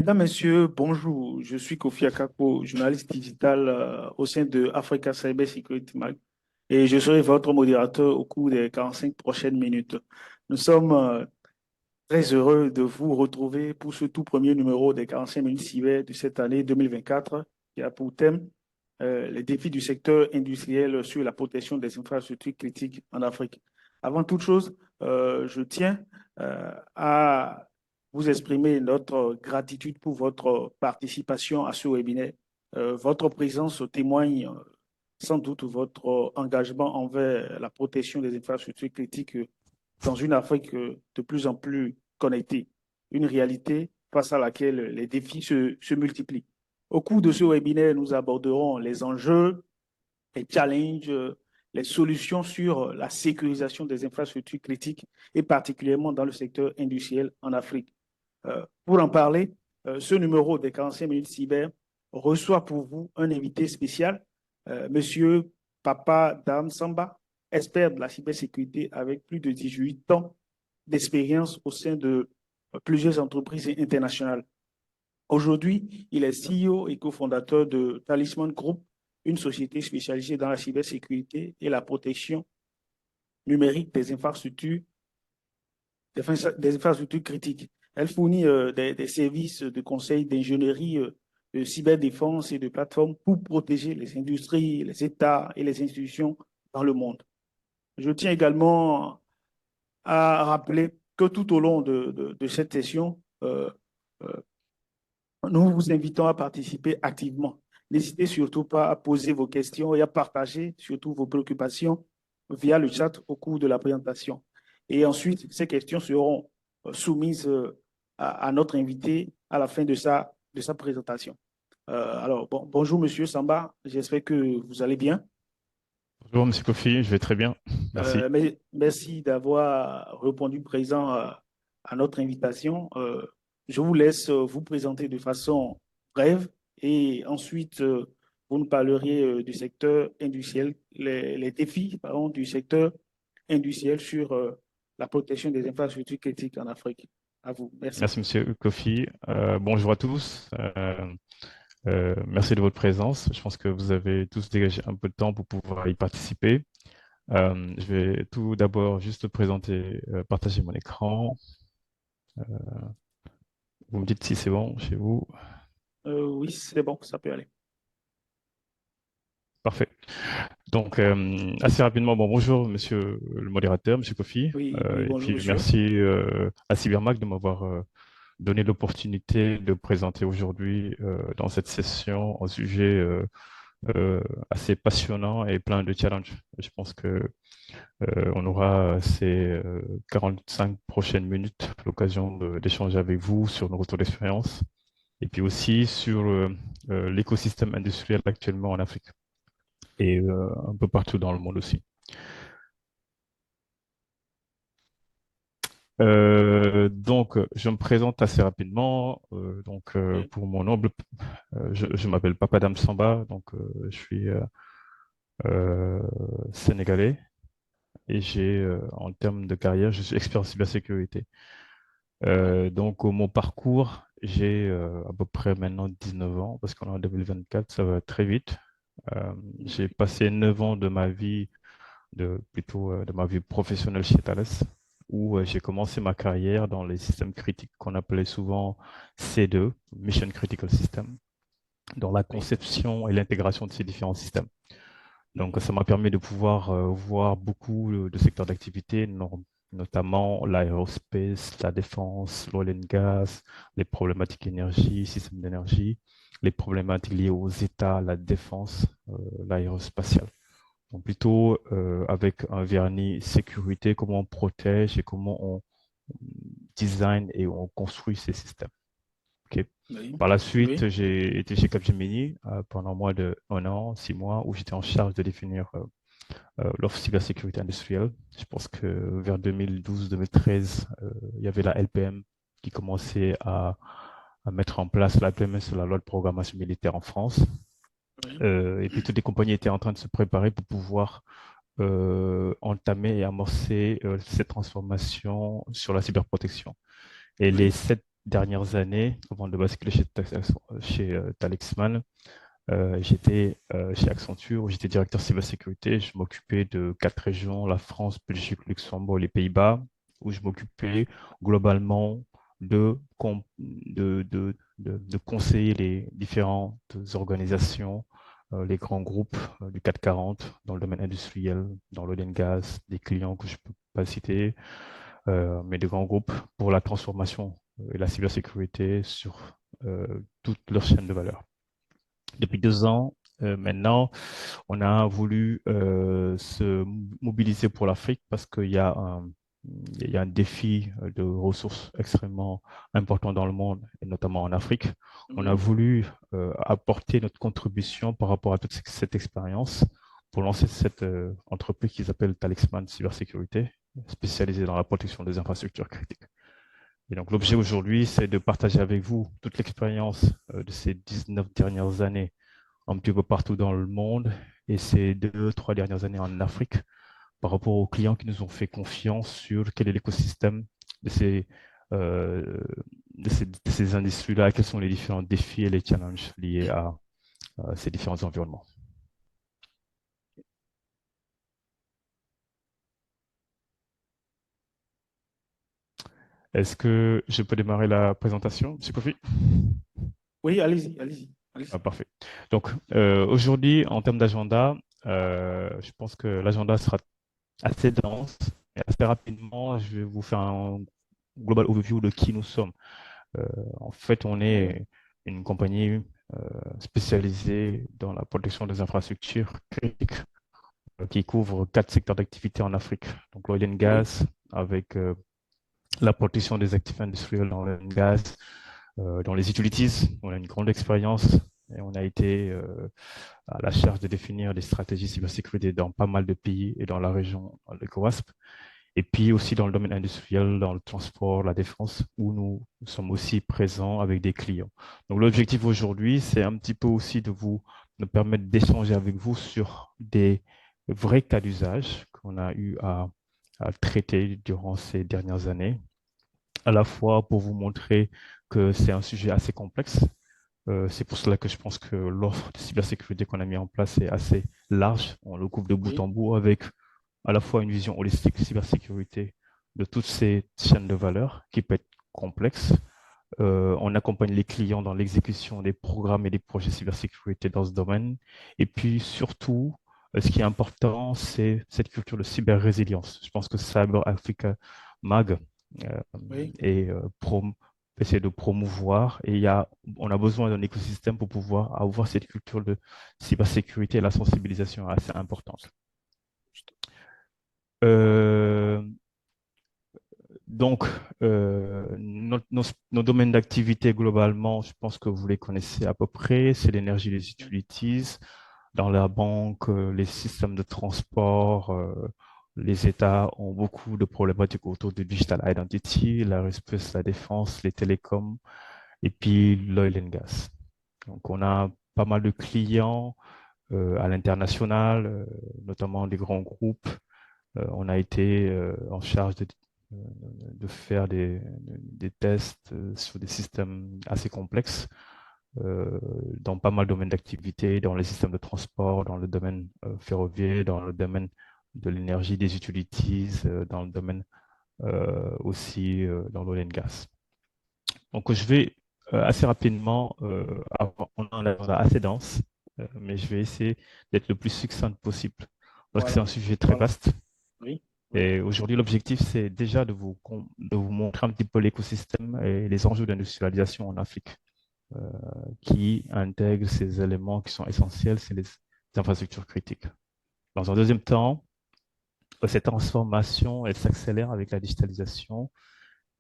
Mesdames, Messieurs, bonjour. Je suis Kofi Akako, journaliste digital au sein de Africa Cyber Security Mag et je serai votre modérateur au cours des 45 prochaines minutes. Nous sommes très heureux de vous retrouver pour ce tout premier numéro des 45 minutes cyber de cette année 2024 qui a pour thème les défis du secteur industriel sur la protection des infrastructures critiques en Afrique. Avant toute chose, je tiens à vous exprimer notre gratitude pour votre participation à ce webinaire. Votre présence témoigne sans doute votre engagement envers la protection des infrastructures critiques dans une Afrique de plus en plus connectée, une réalité face à laquelle les défis se multiplient. Au cours de ce webinaire, nous aborderons les enjeux, les challenges, les solutions sur la sécurisation des infrastructures critiques et particulièrement dans le secteur industriel en Afrique. Pour en parler, ce numéro des 45 minutes cyber reçoit pour vous un invité spécial, Monsieur Papa Dam Samba, expert de la cybersécurité avec plus de 18 ans d'expérience au sein de plusieurs entreprises internationales. Aujourd'hui, il est CEO et cofondateur de Talisman Group, une société spécialisée dans la cybersécurité et la protection numérique des infrastructures critiques. Elle fournit des services de conseil d'ingénierie, de cyberdéfense et de plateformes pour protéger les industries, les États et les institutions dans le monde. Je tiens également à rappeler que tout au long de cette session, euh, nous vous invitons à participer activement. N'hésitez surtout pas à poser vos questions et à partager surtout vos préoccupations via le chat au cours de la présentation. Et ensuite, ces questions seront soumises à notre invité à la fin de sa présentation. Alors, bonjour, Monsieur Samba. J'espère que vous allez bien. Bonjour, Monsieur Kofi, je vais très bien. Merci. Merci d'avoir répondu présent à notre invitation. Je vous laisse vous présenter de façon brève et ensuite vous nous parleriez du secteur industriel, les défis pardon, du secteur industriel sur la protection des infrastructures critiques en Afrique. À vous. Merci. Merci, Monsieur Kofi. Bonjour à tous. Merci de votre présence. Je pense que vous avez tous dégagé un peu de temps pour pouvoir y participer. Je vais tout d'abord juste présenter, partager mon écran. Vous me dites si c'est bon chez vous. Oui, c'est bon, ça peut aller. Parfait. Donc, assez rapidement, bonjour, Monsieur le modérateur, Monsieur Kofi. Oui, oui, Et bonjour, puis, monsieur. merci à Cybermac de m'avoir donné l'opportunité de présenter aujourd'hui dans cette session un sujet assez passionnant et plein de challenges. Je pense que on aura ces 45 prochaines minutes l'occasion d'échanger avec vous sur nos retours d'expérience et puis aussi sur l'écosystème industriel actuellement en Afrique et un peu partout dans le monde aussi. Donc, je me présente assez rapidement. Oui. Pour mon noble, je m'appelle Papadam Samba, donc je suis euh, sénégalais et en termes de carrière, je suis expert en cybersécurité. Donc, mon parcours, j'ai à peu près maintenant 19 ans, parce qu'on est en 2024, ça va très vite. J'ai passé 9 ans de ma vie, plutôt de ma vie professionnelle chez Thales, où j'ai commencé ma carrière dans les systèmes critiques qu'on appelait souvent C2, Mission Critical System, dans la Oui. conception et l'intégration de ces différents systèmes. Donc, Mhm. ça m'a permis de pouvoir voir beaucoup de secteurs d'activité, notamment l'aérospace, la défense, l'oil and gas, les problématiques énergie, système d'énergie, les problématiques liées aux États, la défense, l'aérospatiale. Donc, plutôt avec un vernis sécurité, comment on protège et comment on design et on construit ces systèmes. Ok. Oui. Par la suite, Oui. j'ai été chez Capgemini pendant moins de 1 an, 6 mois, où j'étais en charge de définir l'offre cybersécurité industrielle. Je pense que vers 2012-2013, il y avait la LPM qui commençait à mettre en place la LPM sur la loi de programmation militaire en France. Oui. Et puis toutes les compagnies étaient en train de se préparer pour pouvoir entamer et amorcer cette transformation sur la cyberprotection. Et les Oui. 7 dernières années, avant de basculer chez Talexman, j'étais chez Accenture, où j'étais directeur cybersécurité. Je m'occupais de 4 régions, la France, Belgique, Luxembourg et les Pays-Bas, où je m'occupais globalement de conseiller les différentes organisations, les grands groupes du CAC 40 dans le domaine industriel, dans l'oil and gas, des clients que je ne peux pas citer, mais de grands groupes pour la transformation et la cybersécurité sur toute leur chaîne de valeur. Depuis 2 ans, maintenant, on a voulu se mobiliser pour l'Afrique parce il y a un défi de ressources extrêmement important dans le monde, et notamment en Afrique. On a Oui, voulu apporter notre contribution par rapport à toute cette expérience pour lancer cette entreprise qu'ils appellent Talexman Cybersécurité, spécialisée dans la protection des infrastructures critiques. Et donc, l'objet aujourd'hui, c'est de partager avec vous toute l'expérience de ces 19 dernières années un petit peu partout dans le monde et ces 2, 3 dernières années en Afrique par rapport aux clients qui nous ont fait confiance sur quel est l'écosystème de euh, de ces industries-là, quels sont les différents défis et les challenges liés à ces différents environnements. Est-ce que je peux démarrer la présentation, M. Kofi? oui, allez-y, allez-y, Ah, allez-y. parfait. Donc, aujourd'hui, en termes d'agenda, je pense que l'agenda sera assez dense et assez rapidement. Je vais vous faire un global overview de qui nous sommes. Euh, En fait, on Oui, est une compagnie spécialisée dans la protection des infrastructures critiques qui couvre 4 secteurs d'activité en Afrique. Donc, l'oil and oui, gas, avec la protection des actifs industriels dans l'oil and gas, dans les utilities. On a une grande expérience et on a été à la charge de définir des stratégies cybersécurité dans pas mal de pays et dans la région de COASP. Et puis aussi dans le domaine industriel, dans le transport, la défense, où nous sommes aussi présents avec des clients. Donc l'objectif aujourd'hui, c'est un petit peu aussi de vous nous permettre d'échanger avec vous sur des vrais cas d'usage qu'on a eu à traiter durant ces dernières années, à la fois pour vous montrer que c'est un sujet assez complexe. C'est pour cela que je pense que l'offre de cybersécurité qu'on a mis en place est assez large. On le couvre de bout oui, en bout avec à la fois une vision holistique cybersécurité de toutes ces chaînes de valeur qui peut être complexe. On accompagne les clients dans l'exécution des programmes et des projets cybersécurité dans ce domaine. Et puis surtout, ce qui est important, c'est cette culture de cyber-résilience. Je pense que Cyber Africa Mag euh, oui. est essaie de promouvoir et on a besoin d'un écosystème pour pouvoir avoir cette culture de cybersécurité et la sensibilisation est assez importante. Euh, Donc, nos domaines d'activité globalement, je pense que vous les connaissez à peu près. C'est l'énergie, les utilities. Dans la banque, les systèmes de transport, les États ont beaucoup de problématiques autour du digital identity, l'aérospace, la défense, les télécoms, et puis l'oil and gas. Donc, on a pas mal de clients à l'international, notamment des grands groupes. On a été en charge de faire des tests sur des systèmes assez complexes dans pas mal de domaines d'activité, dans les systèmes de transport, dans le domaine ferroviaire, dans le domaine de l'énergie, des utilities, dans le domaine aussi dans l'oil and gas. Donc je vais assez rapidement, on a un agenda assez dense, mais je vais essayer d'être le plus succinct possible parce que c'est Voilà, un sujet très voilà. vaste. Oui, oui, Et aujourd'hui, l'objectif, c'est déjà de vous montrer un petit peu l'écosystème et les enjeux d'industrialisation en Afrique, euh, qui intègrent ces éléments qui sont essentiels, c'est les infrastructures critiques. Dans un deuxième temps, cette transformation, elle s'accélère avec la digitalisation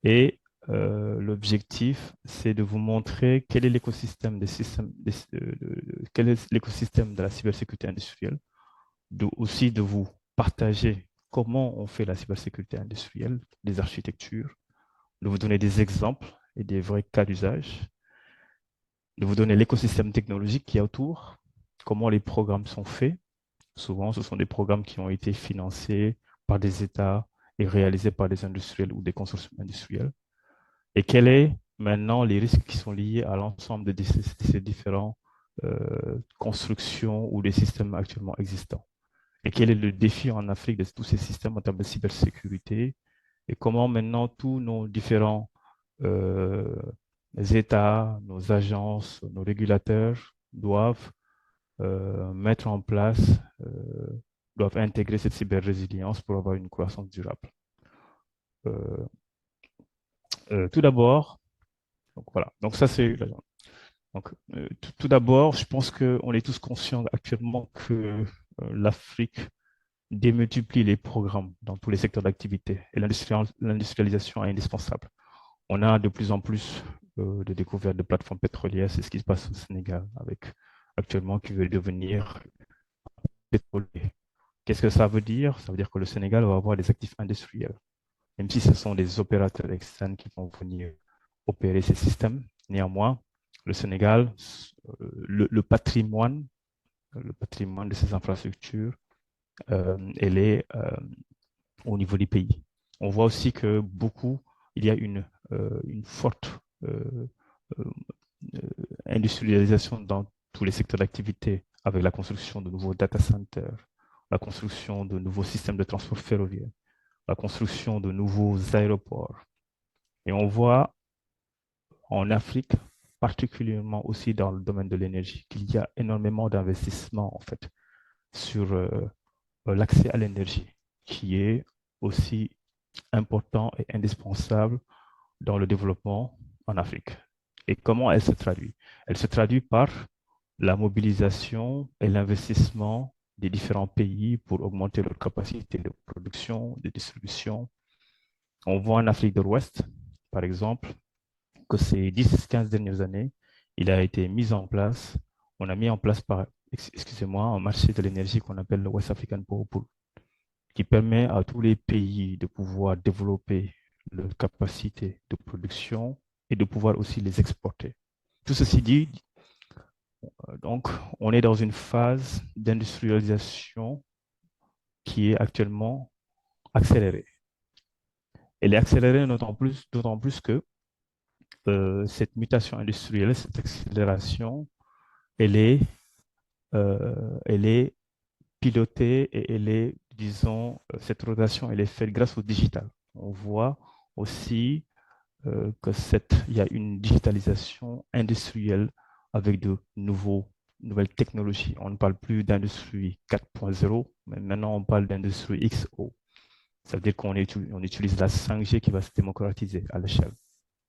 et l'objectif, c'est de vous montrer quel est l'écosystème des systèmes, quel est l'écosystème de la cybersécurité industrielle, aussi de vous partager comment on fait la cybersécurité industrielle, les architectures, de vous donner des exemples et des vrais cas d'usage, de vous donner l'écosystème technologique qui est autour, comment les programmes sont faits. Souvent, ce sont des programmes qui ont été financés par des États et réalisés par des industriels ou des consortiums industriels. Et quelle est maintenant les risques qui sont liés à l'ensemble de ces différentes constructions ou des systèmes actuellement existants. Et quel est le défi en Afrique de tous ces systèmes en termes de cybersécurité et comment maintenant tous nos différents euh, États, nos agences, nos régulateurs doivent mettre en place, doivent intégrer cette cyber-résilience pour avoir une croissance durable. Euh, tout d'abord, donc voilà, donc ça c'est donc, tout d'abord, je pense qu'on est tous conscients actuellement que l'Afrique démultiplie les programmes dans tous les secteurs d'activité et l'industrialisation est indispensable. On a de plus en plus de découvertes de plateformes pétrolières, c'est ce qui se passe au Sénégal avec actuellement qui veut devenir pétrolier. Qu'est-ce que ça veut dire? Ça veut dire que le Sénégal va avoir des actifs industriels, même si ce sont des opérateurs externes qui vont venir opérer ces systèmes. Néanmoins, le Sénégal, le patrimoine de ces infrastructures, elle est au niveau des pays. On voit aussi que il y a une forte euh, euh, industrialisation dans tous les secteurs d'activité avec la construction de nouveaux data centers, la construction de nouveaux systèmes de transport ferroviaire, la construction de nouveaux aéroports. Et on voit en Afrique, particulièrement aussi dans le domaine de l'énergie, qu'il y a énormément d'investissements en fait sur l'accès à l'énergie, qui est aussi important et indispensable dans le développement en Afrique. Et comment elle se traduit? Elle se traduit par la mobilisation et l'investissement des différents pays pour augmenter leur capacité de production, de distribution. On voit en Afrique de l'Ouest, par exemple, que ces 10-15 dernières années, il a été mis en place, on a mis en place excusez-moi, un marché de l'énergie qu'on appelle le West African Power Pool, qui permet à tous les pays de pouvoir développer leur capacité de production et de pouvoir aussi les exporter. Tout ceci dit, donc, on est dans une phase d'industrialisation qui est actuellement accélérée. Elle est accélérée d'autant plus que cette mutation industrielle, cette accélération, elle est, elle est pilotée et elle est, disons, cette rotation, elle est faite grâce au digital. On voit aussi il y a une digitalisation industrielle avec de nouvelles technologies. On ne parle plus d'industrie 4.0, mais maintenant on parle d'industrie XO. Ça veut dire on utilise la 5G qui va se démocratiser à l'échelle.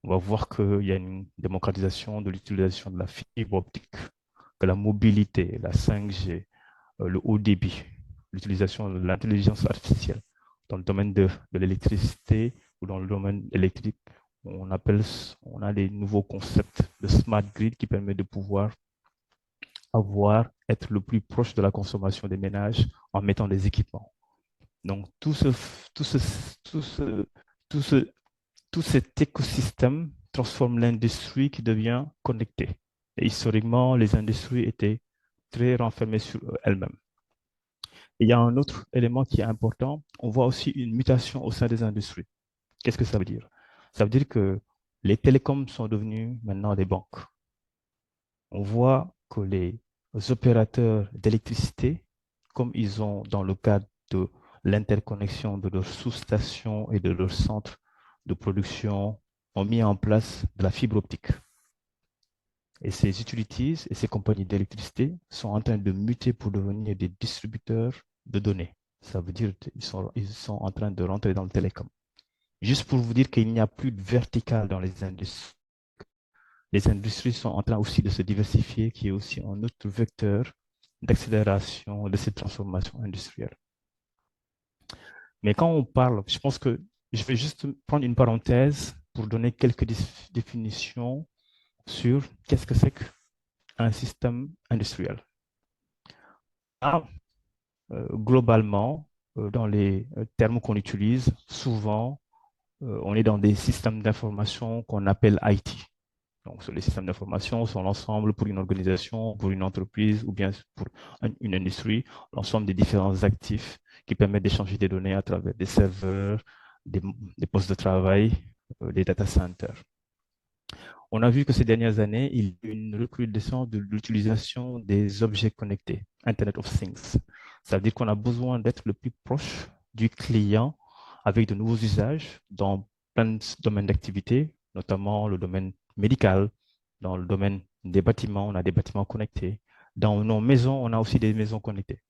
On va voir qu'il y a une démocratisation de l'utilisation de la fibre optique, que la mobilité, la 5G, le haut débit, l'utilisation de l'intelligence artificielle dans le domaine de l'électricité ou dans le domaine électrique. On a des nouveaux concepts de smart grid qui permettent de pouvoir être le plus proche de la consommation des ménages en mettant des équipements. Donc, tout ce, tout ce, tout ce, tout cet écosystème transforme l'industrie qui devient connectée. Et historiquement, les industries étaient très renfermées sur elles-mêmes. Il y a un autre élément qui est important. On voit aussi une mutation au sein des industries. Qu'est-ce que ça veut dire? Ça veut dire que les télécoms sont devenus maintenant des banques. On voit que les opérateurs d'électricité, comme ils ont dans le cadre de l'interconnexion de leurs sous-stations et de leurs centres de production, ont mis en place de la fibre optique. Et ces utilities et ces compagnies d'électricité sont en train de muter pour devenir des distributeurs de données. Ça veut dire qu'ils sont en train de rentrer dans le télécom. Juste pour vous dire qu'il n'y a plus de vertical dans les industries. Les industries sont en train aussi de se diversifier, qui est aussi un autre vecteur d'accélération de cette transformation industrielle. Mais quand on parle, je pense que je vais juste prendre une parenthèse pour donner quelques définitions sur qu'est-ce que c'est qu'un système industriel. Ah, globalement, dans les termes qu'on utilise, souvent, on est dans des systèmes d'information qu'on appelle IT. Donc, les systèmes d'information sont l'ensemble pour une organisation, pour une entreprise ou bien pour une industrie, l'ensemble des différents actifs qui permettent d'échanger des données à travers des serveurs, des postes de travail, des data centers. On a vu que ces dernières années, il y a eu une recrudescence de l'utilisation des objets connectés, Internet of Things. Ça veut dire qu'on a besoin d'être le plus proche du client avec de nouveaux usages dans plein de domaines d'activité, notamment le domaine médical, dans le domaine des bâtiments, on a des bâtiments connectés. Dans nos maisons, on a aussi des maisons connectées.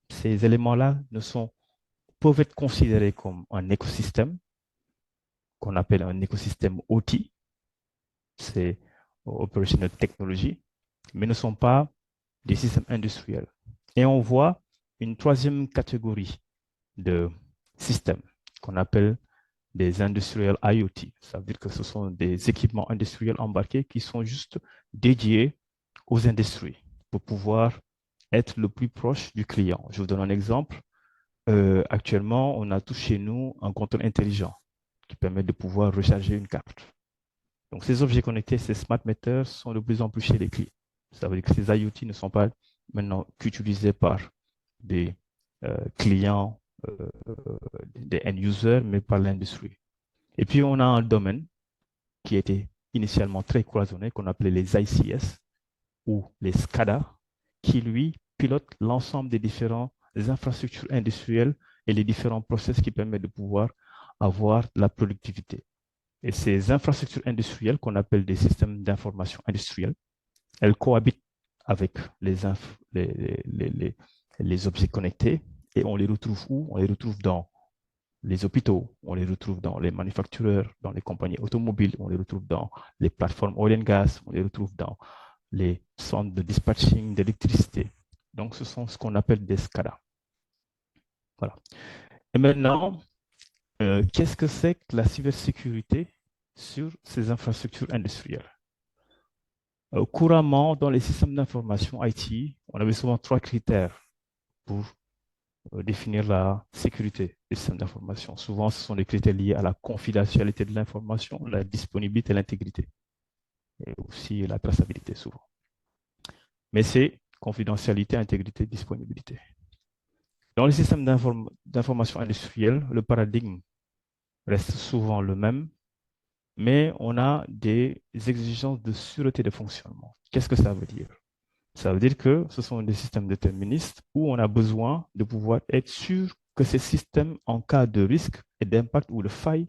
Ces éléments-là peuvent être considérés comme un écosystème qu'on appelle un écosystème OT, c'est Operational Technology, mais ne sont pas des systèmes industriels. Et on voit une troisième catégorie de systèmes qu'on appelle des industriels IoT. Ça veut dire que ce sont des équipements industriels embarqués qui sont juste dédiés aux industries pour pouvoir être le plus proche du client. Je vous donne un exemple. Actuellement, on a tous chez nous un compteur intelligent qui permet de pouvoir recharger une carte. Donc, ces objets connectés, ces smart meters, sont de plus en plus chez les clients. Ça veut dire que ces IoT ne sont pas maintenant qu'utilisés par des clients, des end-users, mais par l'industrie. Et puis, on a un domaine qui était initialement très cloisonné, qu'on appelait les ICS ou les SCADA, qui, lui, pilote l'ensemble des différentes infrastructures industrielles et les différents process qui permettent de pouvoir avoir la productivité. Et ces infrastructures industrielles qu'on appelle des systèmes d'information industriels, elles cohabitent avec les objets connectés et on les retrouve où? On les retrouve dans les hôpitaux, on les retrouve dans les manufacturiers, dans les compagnies automobiles, on les retrouve dans les plateformes oil and gas, on les retrouve dans les centres de dispatching d'électricité. Donc, ce sont ce qu'on appelle des SCADA. Voilà. Et maintenant, qu'est-ce que c'est que la cybersécurité sur ces infrastructures industrielles? Couramment, dans les systèmes d'information IT, on avait souvent trois critères pour définir la sécurité des systèmes d'information. Souvent, ce sont des critères liés à la confidentialité de l'information, la disponibilité et l'intégrité, et aussi la traçabilité souvent. Mais c'est confidentialité, intégrité, disponibilité. Dans les systèmes d'information industriels, le paradigme reste souvent le même, mais on a des exigences de sûreté de fonctionnement. Qu'est-ce que ça veut dire? Ça veut dire que ce sont des systèmes déterministes où on a besoin de pouvoir être sûr que ces systèmes, en cas de risque et d'impact ou de faille,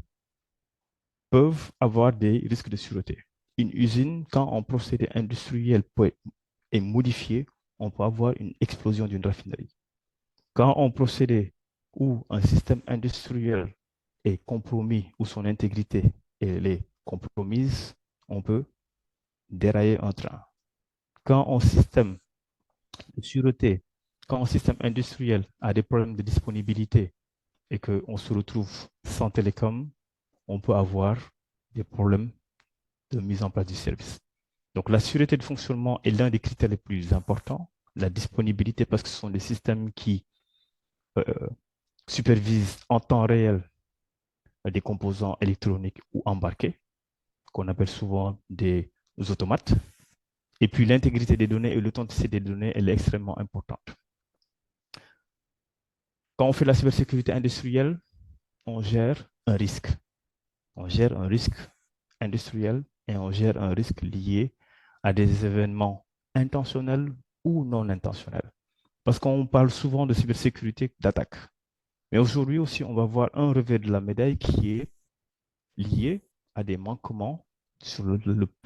peuvent avoir des risques de sûreté. Une usine, quand un procédé industriel est modifié, on peut avoir une explosion d'une raffinerie. Quand un procédé ou un système industriel est compromis ou son intégrité est compromise, on peut dérailler un train. Quand un système de sûreté, quand un système industriel a des problèmes de disponibilité et qu'on se retrouve sans télécom, on peut avoir des problèmes de mise en place du service. Donc la sûreté de fonctionnement est l'un des critères les plus importants. La disponibilité, parce que ce sont des systèmes qui euh, supervisent en temps réel des composants électroniques ou embarqués, qu'on appelle souvent des automates. Et puis l'intégrité des données et l'authenticité des données, elle est extrêmement importante. Quand on fait la cybersécurité industrielle, on gère un risque. On gère un risque industriel et on gère un risque lié à des événements intentionnels ou non intentionnels. Parce qu'on parle souvent de cybersécurité d'attaque. Mais aujourd'hui aussi, on va voir un revers de la médaille qui est lié à des manquements sur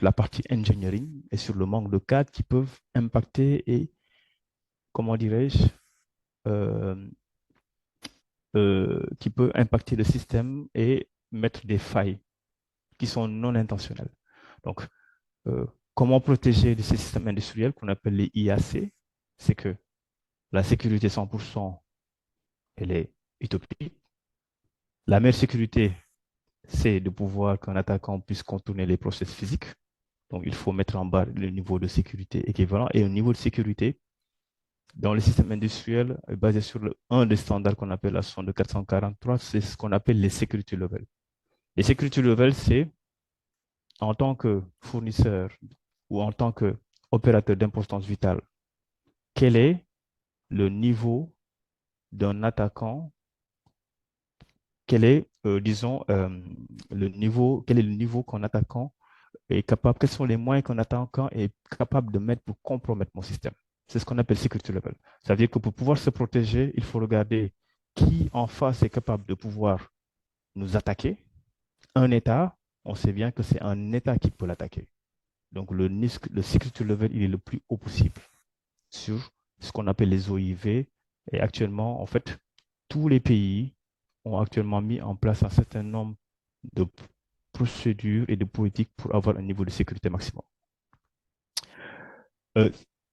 la partie engineering et sur le manque de cadres qui peuvent impacter et, comment dirais-je, euh, qui peut impacter le système et mettre des failles qui sont non intentionnelles. Donc, euh, comment protéger de ces systèmes industriels qu'on appelle les IAC? C'est que la sécurité 100%, elle est utopique. La meilleure sécurité, c'est de pouvoir qu'un attaquant puisse contourner les process physiques. Donc, il faut mettre en bas le niveau de sécurité équivalent. Et au niveau de sécurité, dans les systèmes industriels, basé sur un des standards qu'on appelle la sonde 443, c'est ce qu'on appelle les security levels. Les security levels, c'est en tant que fournisseur ou en tant qu'opérateur d'importance vitale, quel est le niveau d'un attaquant, quel est, disons, quel est le niveau qu'un attaquant est capable, quels sont les moyens qu'un attaquant est capable de mettre pour compromettre mon système. C'est ce qu'on appelle security level. Ça veut dire que pour pouvoir se protéger, il faut regarder qui en face est capable de pouvoir nous attaquer. Un État, on sait bien que c'est un État qui peut l'attaquer. Donc le security level, il est le plus haut possible sur ce qu'on appelle les OIV. Et actuellement, en fait, tous les pays ont actuellement mis en place un certain nombre de procédures et de politiques pour avoir un niveau de sécurité maximum.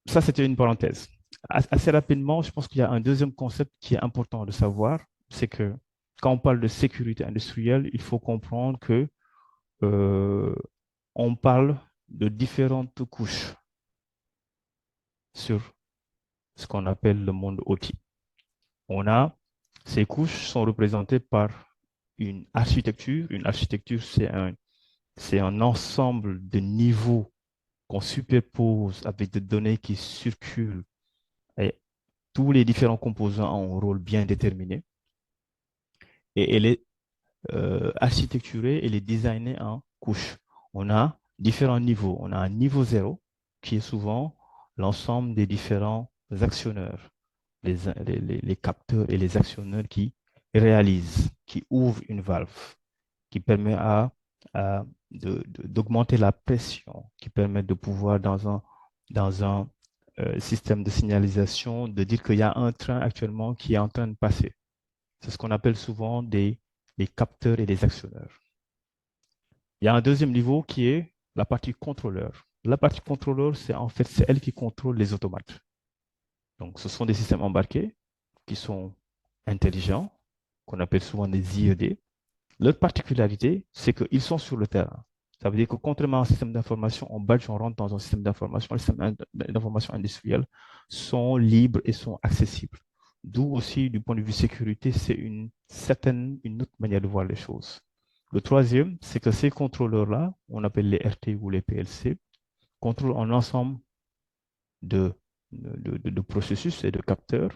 Ça, c'était une parenthèse. Assez rapidement, je pense qu'il y a un deuxième concept qui est important de savoir, c'est que quand on parle de sécurité industrielle, il faut comprendre que on parle de différentes couches sur ce qu'on appelle le monde OT. Ces couches sont représentées par une architecture. Une architecture, c'est un ensemble de niveaux qu'on superpose avec des données qui circulent. Et tous les différents composants ont un rôle bien déterminé. Et elle est architecturée, elle est designée en couches. On a différents niveaux. On a un niveau 0 qui est souvent l'ensemble des différents actionneurs, les capteurs et les actionneurs qui réalisent, qui ouvrent une valve, qui permet d'augmenter la pression, qui permet de pouvoir, dans un système de signalisation, de dire qu'il y a un train actuellement qui est en train de passer. C'est ce qu'on appelle souvent les capteurs et les actionneurs. Il y a un deuxième niveau qui est la partie contrôleur. La partie contrôleur, c'est en fait c'est elle qui contrôle les automates. Donc, ce sont des systèmes embarqués qui sont intelligents, qu'on appelle souvent des IED. Leur particularité, c'est qu'ils sont sur le terrain. Ça veut dire que contrairement à un système d'information, on badge, on rentre dans un système d'information, les systèmes d'information industriels sont libres et sont accessibles. D'où aussi, du point de vue sécurité, c'est une autre manière de voir les choses. Le troisième, c'est que ces contrôleurs-là, on appelle les RT ou les PLC, contrôlent un ensemble de processus et de capteurs,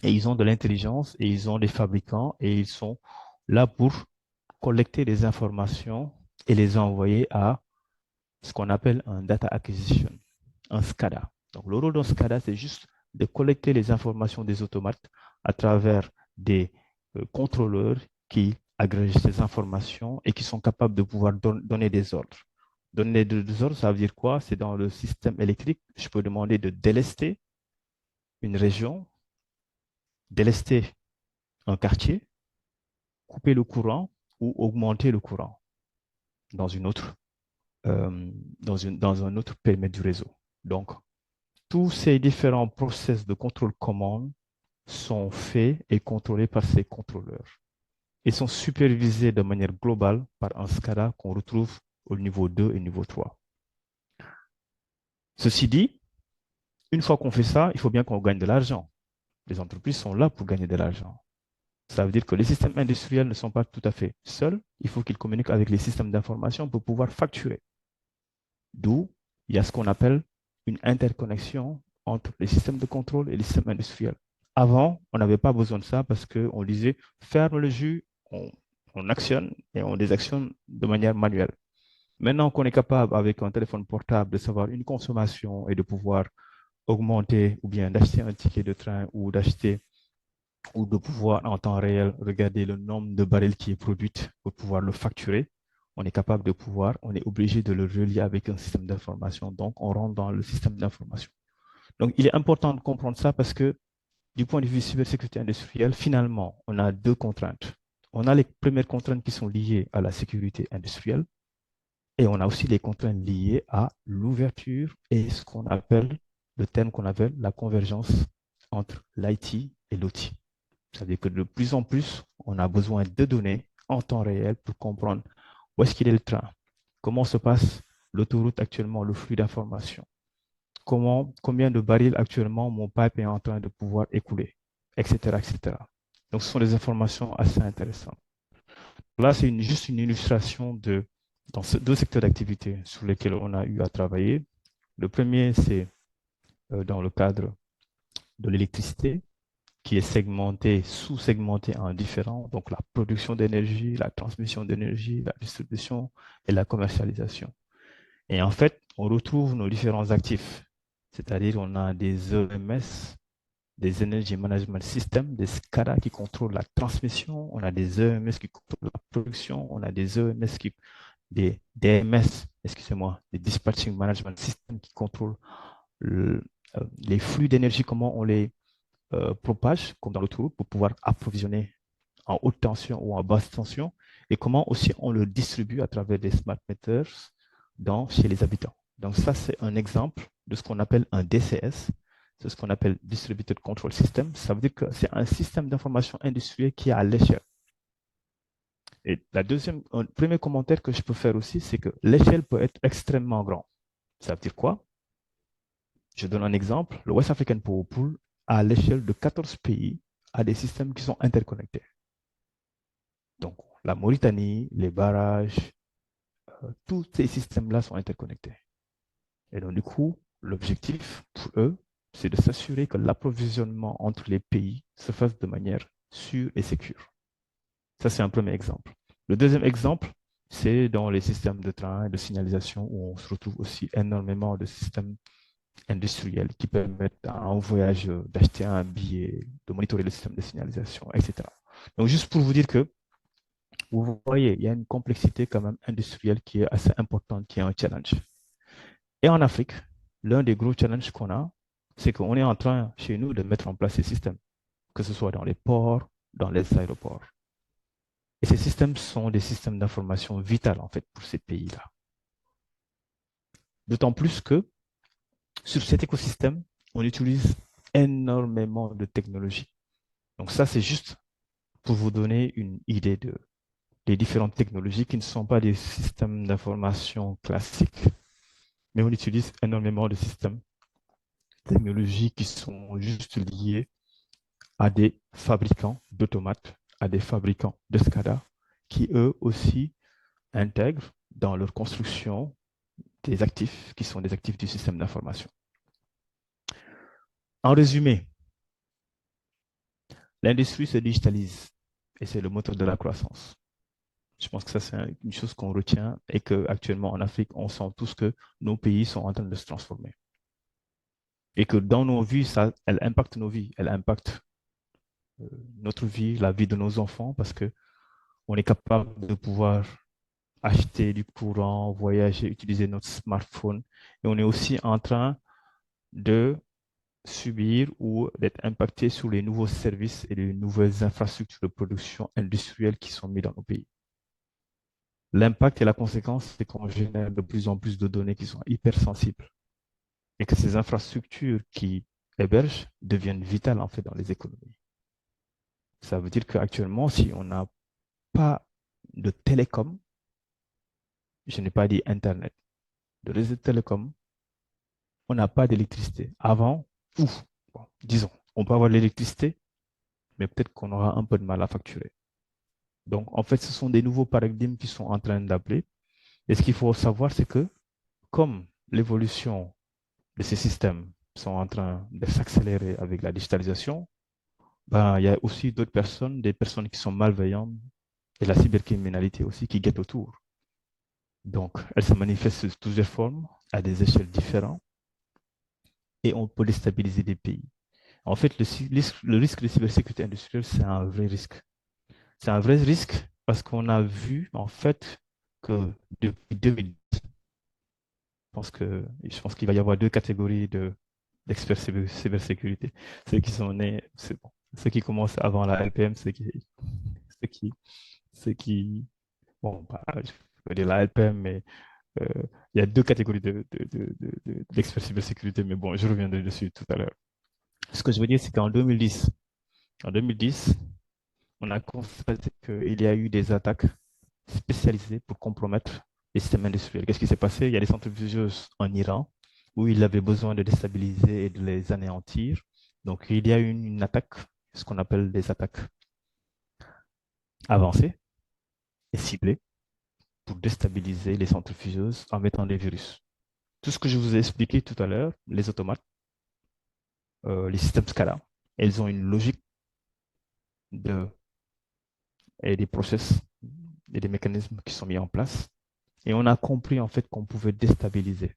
et ils ont de l'intelligence, et ils ont des fabricants, et ils sont là pour collecter les informations et les envoyer à ce qu'on appelle un data acquisition, un SCADA. Donc, le rôle d'un SCADA, c'est juste de collecter les informations des automates à travers des contrôleurs qui agrègent ces informations et qui sont capables de pouvoir donner des ordres. Donner des ordres, ça veut dire quoi? C'est dans le système électrique, je peux demander de délester une région, délester un quartier, couper le courant ou augmenter le courant dans une autre, dans un autre périmètre du réseau. Donc, tous ces différents process de contrôle commande sont faits et contrôlés par ces contrôleurs. Ils sont supervisés de manière globale par un SCADA qu'on retrouve au niveau 2 et niveau 3. Ceci dit, une fois qu'on fait ça, il faut bien qu'on gagne de l'argent. Les entreprises sont là pour gagner de l'argent. Ça veut dire que les systèmes industriels ne sont pas tout à fait seuls. Il faut qu'ils communiquent avec les systèmes d'information pour pouvoir facturer. D'où il y a ce qu'on appelle une interconnexion entre les systèmes de contrôle et les systèmes industriels. Avant, on n'avait pas besoin de ça parce qu'on disait ferme le jus, on actionne et on désactionne de manière manuelle. Maintenant qu'on est capable, avec un téléphone portable, de savoir une consommation et de pouvoir augmenter ou bien d'acheter un ticket de train ou d'acheter ou de pouvoir en temps réel regarder le nombre de barils qui est produit pour pouvoir le facturer, on est capable de pouvoir, on est obligé de le relier avec un système d'information. Donc, on rentre dans le système d'information. Donc, il est important de comprendre ça parce que du point de vue cybersécurité industrielle, finalement, on a deux contraintes. On a les premières contraintes qui sont liées à la sécurité industrielle et on a aussi les contraintes liées à l'ouverture et ce qu'on appelle, le terme qu'on appelle la convergence entre l'IT et l'OT. C'est-à-dire que de plus en plus, on a besoin de données en temps réel pour comprendre où est-ce qu'il est le train, comment se passe l'autoroute actuellement, le flux d'informations, combien de barils actuellement mon pipe est en train de pouvoir écouler, etc., etc. Donc, ce sont des informations assez intéressantes. Là, c'est juste une illustration dans ces deux secteurs d'activité sur lesquels on a eu à travailler. Le premier, c'est dans le cadre de l'électricité. qui est segmenté, sous-segmenté en différents, donc la production d'énergie, la transmission d'énergie, la distribution et la commercialisation. Et en fait, on retrouve nos différents actifs, c'est-à-dire on a des EMS, des Energy Management Systems, des SCADA qui contrôlent la transmission, on a des EMS qui contrôlent la production, on a des EMS des DMS, excusez-moi, des Dispatching Management Systems qui contrôlent le- les flux d'énergie, comment on les propage, comme dans l'autoroute, pour pouvoir approvisionner en haute tension ou en basse tension, et comment aussi on le distribue à travers des smart meters chez les habitants. Donc ça, c'est un exemple de ce qu'on appelle un DCS, c'est ce qu'on appelle Distributed Control System. Ça veut dire que c'est un système d'information industriel qui est à l'échelle. Et un premier commentaire que je peux faire aussi, c'est que l'échelle peut être extrêmement grande. Ça veut dire quoi? Je donne un exemple. Le West African Power Pool, à l'échelle de 14 pays, a des systèmes qui sont interconnectés. Donc, la Mauritanie, les barrages, tous ces systèmes-là sont interconnectés. Et donc, du coup, l'objectif pour eux, c'est de s'assurer que l'approvisionnement entre les pays se fasse de manière sûre et sécure. Ça, c'est un premier exemple. Le deuxième exemple, c'est dans les systèmes de train et de signalisation où on se retrouve aussi énormément de systèmes industriels qui permettent à un voyageur d'acheter un billet, de monitorer le système de signalisation, etc. Donc, juste pour vous dire que vous voyez, il y a une complexité quand même industrielle qui est assez importante, qui est un challenge. Et en Afrique, l'un des gros challenges qu'on a, c'est qu'on est en train, chez nous, de mettre en place ces systèmes, que ce soit dans les ports, dans les aéroports. Et ces systèmes sont des systèmes d'information vitaux, en fait, pour ces pays-là. D'autant plus que sur cet écosystème, on utilise énormément de technologies. Donc ça, c'est juste pour vous donner une idée des différentes technologies qui ne sont pas des systèmes d'information classiques, mais on utilise énormément de systèmes technologies qui sont juste liées à des fabricants d'automates, à des fabricants de SCADA, qui eux aussi intègrent dans leur construction des actifs qui sont des actifs du système d'information. En résumé, l'industrie se digitalise et c'est le moteur de la croissance. Je pense que ça, c'est une chose qu'on retient et qu'actuellement en Afrique, on sent tous que nos pays sont en train de se transformer. Et que dans nos vies, ça, elle impacte nos vies, elle impacte notre vie, la vie de nos enfants, parce que on est capable de pouvoir acheter du courant, voyager, utiliser notre smartphone. Et on est aussi en train de subir ou d'être impacté sur les nouveaux services et les nouvelles infrastructures de production industrielle qui sont mises dans nos pays. L'impact et la conséquence, c'est qu'on génère de plus en plus de données qui sont hypersensibles et que ces infrastructures qui hébergent deviennent vitales en fait dans les économies. Ça veut dire qu'actuellement, si on n'a pas de télécom, je n'ai pas dit Internet, de réseau de télécom, on n'a pas d'électricité. Avant, ouf, bon, disons, on peut avoir l'électricité, mais peut-être qu'on aura un peu de mal à facturer. Donc, en fait, ce sont des nouveaux paradigmes qui sont en train d'appeler. Et ce qu'il faut savoir, c'est que comme l'évolution de ces systèmes sont en train de s'accélérer avec la digitalisation, ben, il y a aussi d'autres personnes, des personnes qui sont malveillantes et la cybercriminalité aussi qui guettent autour. Donc, elle se manifeste sous plusieurs formes, à des échelles différentes, et on peut déstabiliser des pays. En fait, le risque de cybersécurité industrielle, c'est un vrai risque. C'est un vrai risque parce qu'on a vu, en fait, que depuis 2010, je pense qu'il va y avoir deux catégories d'experts cybersécurité. Ceux qui sont nés, c'est bon. Ceux qui commencent avant la LPM, ceux qui, ceux qui, bon, bah, je peux dire la LPM, mais euh, il y a deux catégories d'experts cybersécurité, mais bon, je reviendrai dessus tout à l'heure. Ce que je veux dire, c'est en 2010, on a constaté qu'il y a eu des attaques spécialisées pour compromettre les systèmes industriels. Qu'est-ce qui s'est passé? Il y a des centrifugeuses en Iran où il avait besoin de déstabiliser et de les anéantir. Donc, il y a eu une attaque, ce qu'on appelle des attaques avancées et ciblées pour déstabiliser les centrifugeuses en mettant des virus. Tout ce que je vous ai expliqué tout à l'heure, les automates, les systèmes SCADA, elles ont une logique de, et des process et des mécanismes qui sont mis en place. Et on a compris en fait qu'on pouvait déstabiliser.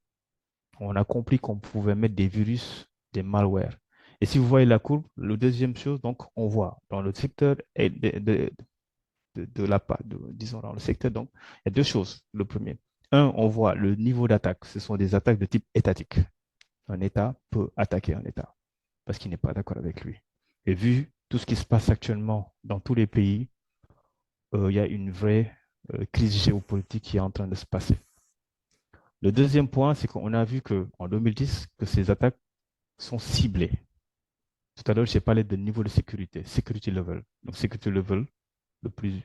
On a compris qu'on pouvait mettre des virus, des malwares. Et si vous voyez la courbe, la deuxième chose, donc on voit dans le secteur et de la part, disons dans le secteur, donc il y a deux choses. Le premier, on voit le niveau d'attaque. Ce sont des attaques de type étatique. Un État peut attaquer un État parce qu'il n'est pas d'accord avec lui. Et vu tout ce qui se passe actuellement dans tous les pays, il y a une vraie crise géopolitique qui est en train de se passer. Le deuxième point, c'est qu'on a vu qu'en 2010, que ces attaques sont ciblées. Tout à l'heure, j'ai parlé de niveau de sécurité, security level. Donc, security level, le plus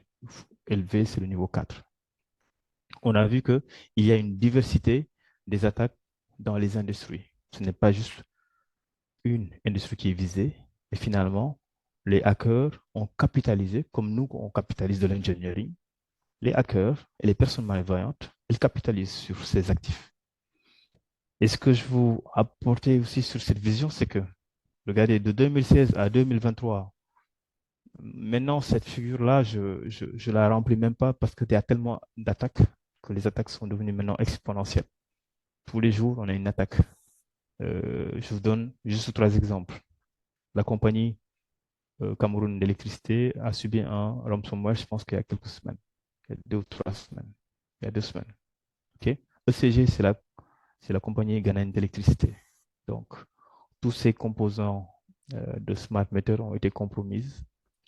élevé, c'est le niveau 4. On a vu qu'il y a une diversité des attaques dans les industries. Ce n'est pas juste une industrie qui est visée. Et finalement, les hackers ont capitalisé, comme nous, on capitalise de l'engineering. Les hackers et les personnes malveillantes, elles capitalisent sur ces actifs. Et ce que je vous apporter aussi sur cette vision, c'est que, regardez, de 2016 à 2023, maintenant, cette figure-là, je la remplis même pas parce qu'il y a tellement d'attaques que les attaques sont devenues maintenant exponentielles. Tous les jours, on a une attaque. Je vous donne juste trois exemples. La compagnie Cameroun d'électricité a subi un ransomware, je pense qu'il y a quelques semaines. Il y a 2 ou 3 semaines. Il y a 2 semaines. OK? ECG, c'est la compagnie ghanéenne d'électricité. Donc, tous ces composants de smart meter ont été compromises.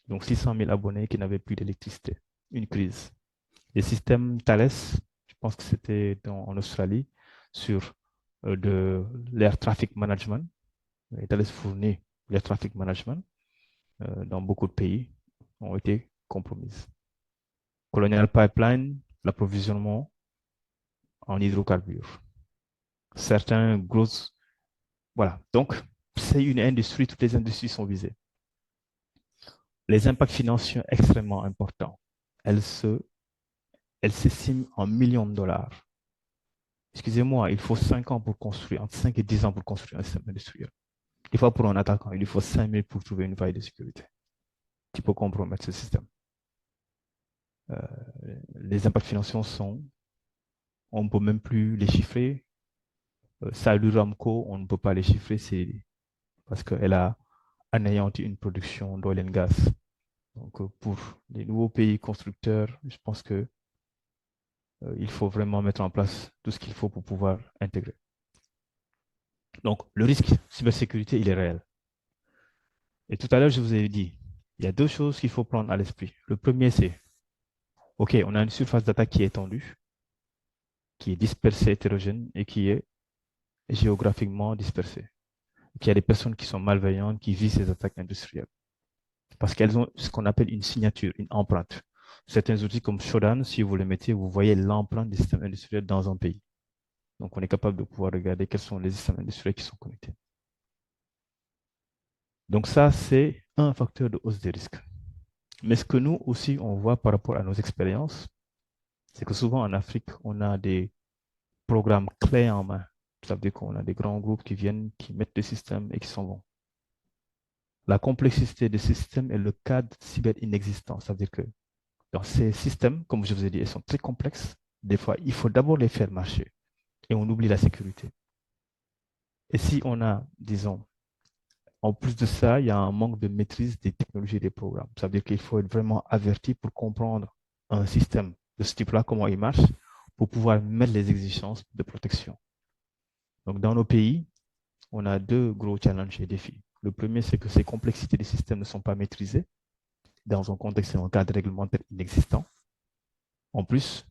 Donc, 600 000 abonnés qui n'avaient plus d'électricité. Une crise. Les systèmes Thales, je pense que c'était en Australie, sur de l'air traffic management. Et Thales fournit l'air traffic management dans beaucoup de pays, ont été compromises. Colonial Pipeline, l'approvisionnement en hydrocarbures. Certains grosses. Voilà. Donc, c'est une industrie, toutes les industries sont visées. Les impacts financiers extrêmement importants. Elles s'estiment en millions de dollars. Excusez-moi, il faut 5 ans pour construire, entre 5 et 10 ans pour construire un système industriel. Des fois, pour un attaquant, il lui faut 5 000 pour trouver une faille de sécurité qui peut compromettre ce système. Euh, les impacts financiers sont, on ne peut même plus les chiffrer. Salut Ramco, on ne peut pas les chiffrer, c'est parce qu'elle a anéanti une production d'oil and gas. Donc, pour les nouveaux pays constructeurs, je pense que il faut vraiment mettre en place tout ce qu'il faut pour pouvoir intégrer. Donc, le risque cybersécurité, il est réel. Et tout à l'heure, je vous ai dit, il y a deux choses qu'il faut prendre à l'esprit. Le premier, c'est, OK, on a une surface d'attaque qui est étendue, qui est dispersée, hétérogène et qui est géographiquement dispersée. Et puis, il y a des personnes qui sont malveillantes, qui visent ces attaques industrielles. Parce qu'elles ont ce qu'on appelle une signature, une empreinte. Certains outils comme Shodan, si vous les mettez, vous voyez l'empreinte des systèmes industriels dans un pays. Donc, on est capable de pouvoir regarder quels sont les systèmes industriels qui sont connectés. Donc, ça, c'est un facteur de hausse des risques. Mais ce que nous aussi, on voit par rapport à nos expériences, c'est que souvent en Afrique, on a des programmes clés en main. Ça veut dire qu'on a des grands groupes qui viennent, qui mettent des systèmes et qui s'en vont. La complexité des systèmes et le cadre cyber inexistant. Ça veut dire que dans ces systèmes, comme je vous ai dit, ils sont très complexes. Des fois, il faut d'abord les faire marcher et on oublie la sécurité. Et si on a, disons, en plus de ça, il y a un manque de maîtrise des technologies et des programmes. Ça veut dire qu'il faut être vraiment averti pour comprendre un système de ce type-là, comment il marche, pour pouvoir mettre les exigences de protection. Donc, dans nos pays, on a deux gros challenges et défis. Le premier, c'est que ces complexités des systèmes ne sont pas maîtrisées dans un contexte et un cadre réglementaire inexistant. En plus,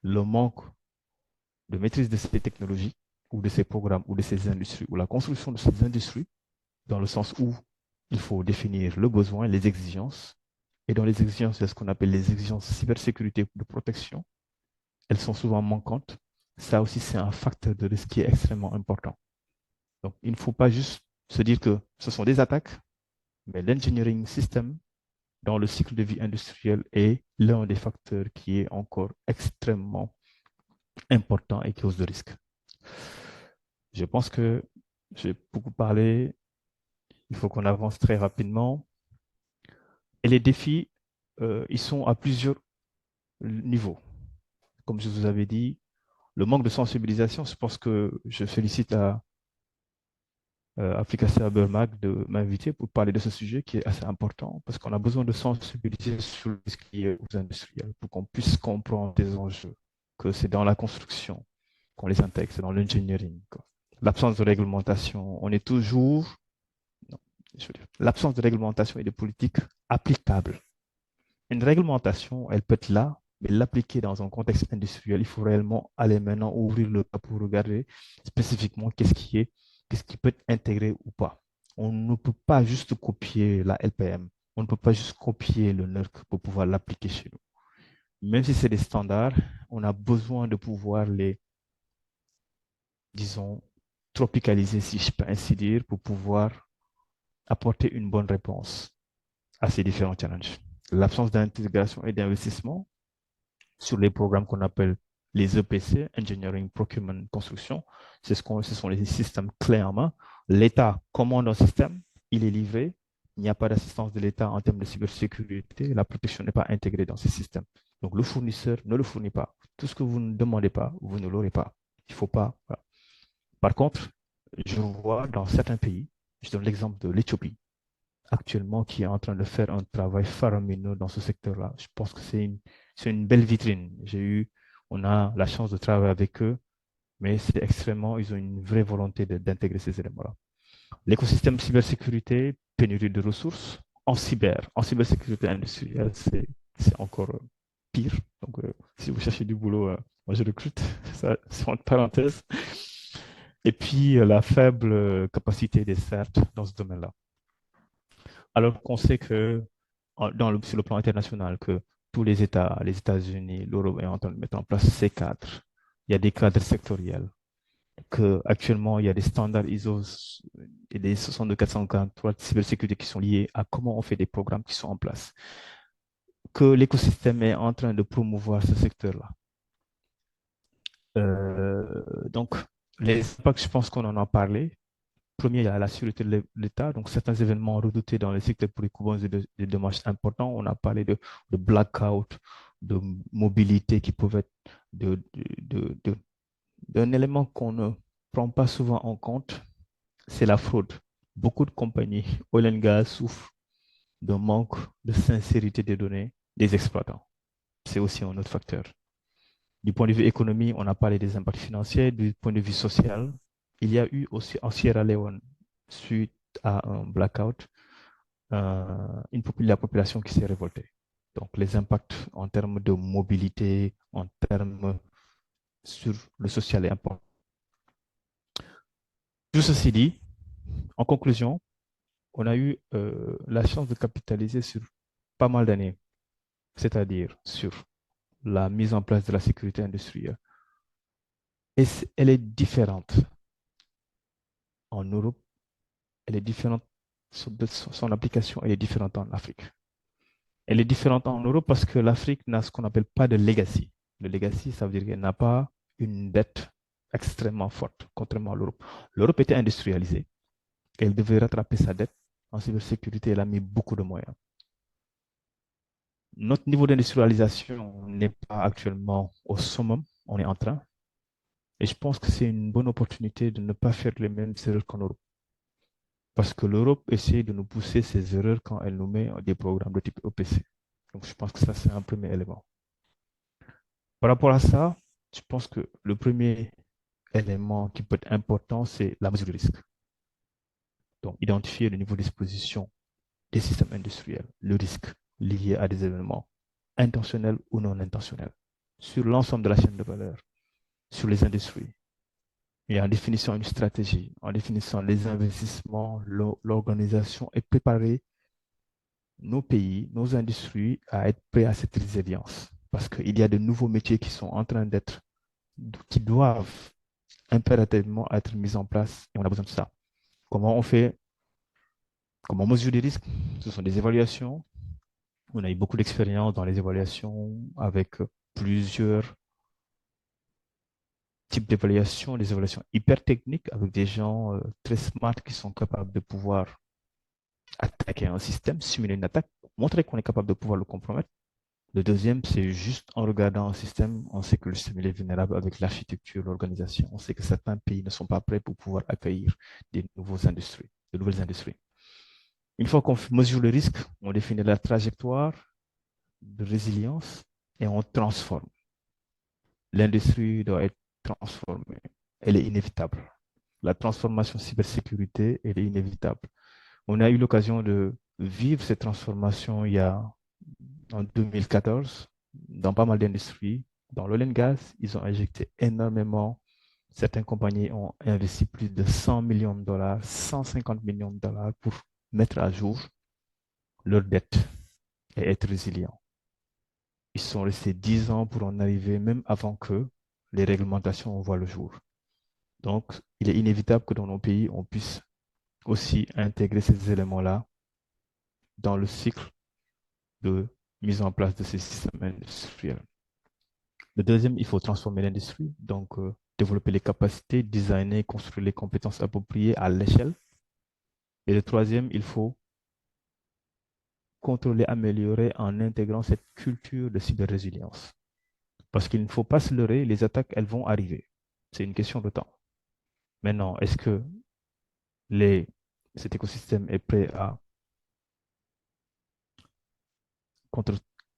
le manque de maîtrise de ces technologies ou de ces programmes ou de ces industries ou la construction de ces industries dans le sens où il faut définir le besoin, les exigences. Et dans les exigences, il y a ce qu'on appelle les exigences cybersécurité de protection. Elles sont souvent manquantes. Ça aussi, c'est un facteur de risque qui est extrêmement important. Donc, il ne faut pas juste se dire que ce sont des attaques, mais l'engineering system dans le cycle de vie industriel est l'un des facteurs qui est encore extrêmement important et cause de risque. Je pense que j'ai beaucoup parlé. Il faut qu'on avance très rapidement. Et les défis, ils sont à plusieurs niveaux. Comme je vous avais dit, le manque de sensibilisation, je pense que je félicite Africa Cybermag de m'inviter pour parler de ce sujet qui est assez important parce qu'on a besoin de sensibiliser sur ce qui est aux industriels pour qu'on puisse comprendre des enjeux, que c'est dans la construction qu'on les intègre, c'est dans l'engineering, quoi. L'absence de réglementation, on est toujours, non, je veux dire, l'absence de réglementation et de politique applicable. Une réglementation, elle peut être là, mais l'appliquer dans un contexte industriel, il faut réellement aller maintenant ouvrir le pas pour regarder spécifiquement qu'est-ce qui peut être intégré ou pas. On ne peut pas juste copier la LPM, on ne peut pas juste copier le NERC pour pouvoir l'appliquer chez nous. Même si c'est des standards, on a besoin de pouvoir les, disons, tropicaliser, si je peux ainsi dire, pour pouvoir apporter une bonne réponse à ces différents challenges. L'absence d'intégration et d'investissement sur les programmes qu'on appelle les EPC, Engineering, Procurement, Construction. Ce sont les systèmes clés en main. L'État commande un système, il est livré. Il n'y a pas d'assistance de l'État en termes de cybersécurité. La protection n'est pas intégrée dans ces systèmes. Donc, le fournisseur ne le fournit pas. Tout ce que vous ne demandez pas, vous ne l'aurez pas. Il ne faut pas. Voilà. Par contre, je vois dans certains pays, je donne l'exemple de l'Éthiopie, actuellement qui est en train de faire un travail faramineux dans ce secteur-là. Je pense que c'est une belle vitrine. On a la chance de travailler avec eux, mais c'est extrêmement, ils ont une vraie volonté d'intégrer ces éléments-là. L'écosystème cybersécurité, pénurie de ressources. En cybersécurité industrielle, c'est encore pire. Donc, si vous cherchez du boulot, moi je recrute, ça, c'est entre parenthèses. Et puis, la faible capacité des CERT dans ce domaine-là. Alors qu'on sait que sur le plan international, que tous les États, les États-Unis, l'Europe est en train de mettre en place ces cadres. Il y a des cadres sectoriels, que actuellement il y a des standards ISO et des 62443 de cybersécurité qui sont liés à comment on fait des programmes qui sont en place. Que l'écosystème est en train de promouvoir ce secteur-là. Donc, les impacts, je pense qu'on en a parlé. Premier, il y a la sûreté de l'État, donc certains événements redoutés dans les secteurs pour les coups et des dommages importants. On a parlé de blackout, de mobilité qui peuvent être d'un élément qu'on ne prend pas souvent en compte, c'est la fraude. Beaucoup de compagnies oil and gas souffrent d'un manque de sincérité des données des exploitants. C'est aussi un autre facteur. Du point de vue économique, on a parlé des impacts financiers. Du point de vue social, il y a eu aussi en Sierra Leone, suite à un blackout, la population qui s'est révoltée. Donc, les impacts en termes de mobilité, en termes sur le social est important. Tout ceci dit, en conclusion, on a eu la chance de capitaliser sur pas mal d'années, c'est-à-dire sur la mise en place de la sécurité industrielle. Et elle est différente en Europe, elle est différente, son application, elle est différente en Afrique. Elle est différente en Europe parce que l'Afrique n'a ce qu'on appelle pas de legacy. Le legacy, ça veut dire qu'elle n'a pas une dette extrêmement forte, contrairement à l'Europe. L'Europe était industrialisée. Elle devait rattraper sa dette. En cybersécurité, elle a mis beaucoup de moyens. Notre niveau d'industrialisation n'est pas actuellement au summum. On est en train. Et je pense que c'est une bonne opportunité de ne pas faire les mêmes erreurs qu'en Europe. Parce que l'Europe essaie de nous pousser ses erreurs quand elle nous met des programmes de type EPC. Donc, je pense que ça, c'est un premier élément. Par rapport à ça, je pense que le premier élément qui peut être important, c'est la mesure du risque. Donc, identifier le niveau d'exposition des systèmes industriels, le risque lié à des événements intentionnels ou non intentionnels, sur l'ensemble de la chaîne de valeur, sur les industries, et en définissant une stratégie, en définissant les investissements, l'organisation et préparer nos pays, nos industries à être prêts à cette résilience. Parce qu'il y a de nouveaux métiers qui sont en train qui doivent impérativement être mis en place et on a besoin de ça. Comment on fait, comment on mesure les risques? Ce sont des évaluations. On a eu beaucoup d'expérience dans les évaluations avec plusieurs types d'évaluations, des évaluations hyper techniques avec des gens très smart qui sont capables de pouvoir attaquer un système, simuler une attaque. montrer qu'on est capable de pouvoir le compromettre. Le deuxième, c'est juste en regardant un système, on sait que le système il est vulnérable avec l'architecture, l'organisation. On sait que certains pays ne sont pas prêts pour pouvoir accueillir de nouvelles industries. Une fois qu'on mesure le risque, on définit la trajectoire de résilience et on transforme. L'industrie doit être transformée. Elle est inévitable. La transformation cybersécurité, elle est inévitable. On a eu l'occasion de vivre cette transformation en 2014 dans pas mal d'industries. Dans l'oil and gas, ils ont injecté énormément. Certaines compagnies ont investi plus de 100 millions de dollars, 150 millions de dollars pour mettre à jour leurs dettes et être résilients. Ils sont restés 10 ans pour en arriver, même avant que les réglementations voient le jour. Donc, il est inévitable que dans nos pays, on puisse aussi intégrer ces éléments-là dans le cycle de mise en place de ces systèmes industriels. Le deuxième, il faut transformer l'industrie, donc développer les capacités, designer, construire les compétences appropriées à l'échelle. Et le troisième, il faut contrôler, améliorer en intégrant cette culture de cyber-résilience. Parce qu'il ne faut pas se leurrer, les attaques, elles vont arriver. C'est une question de temps. Maintenant, est-ce que cet écosystème est prêt à contre,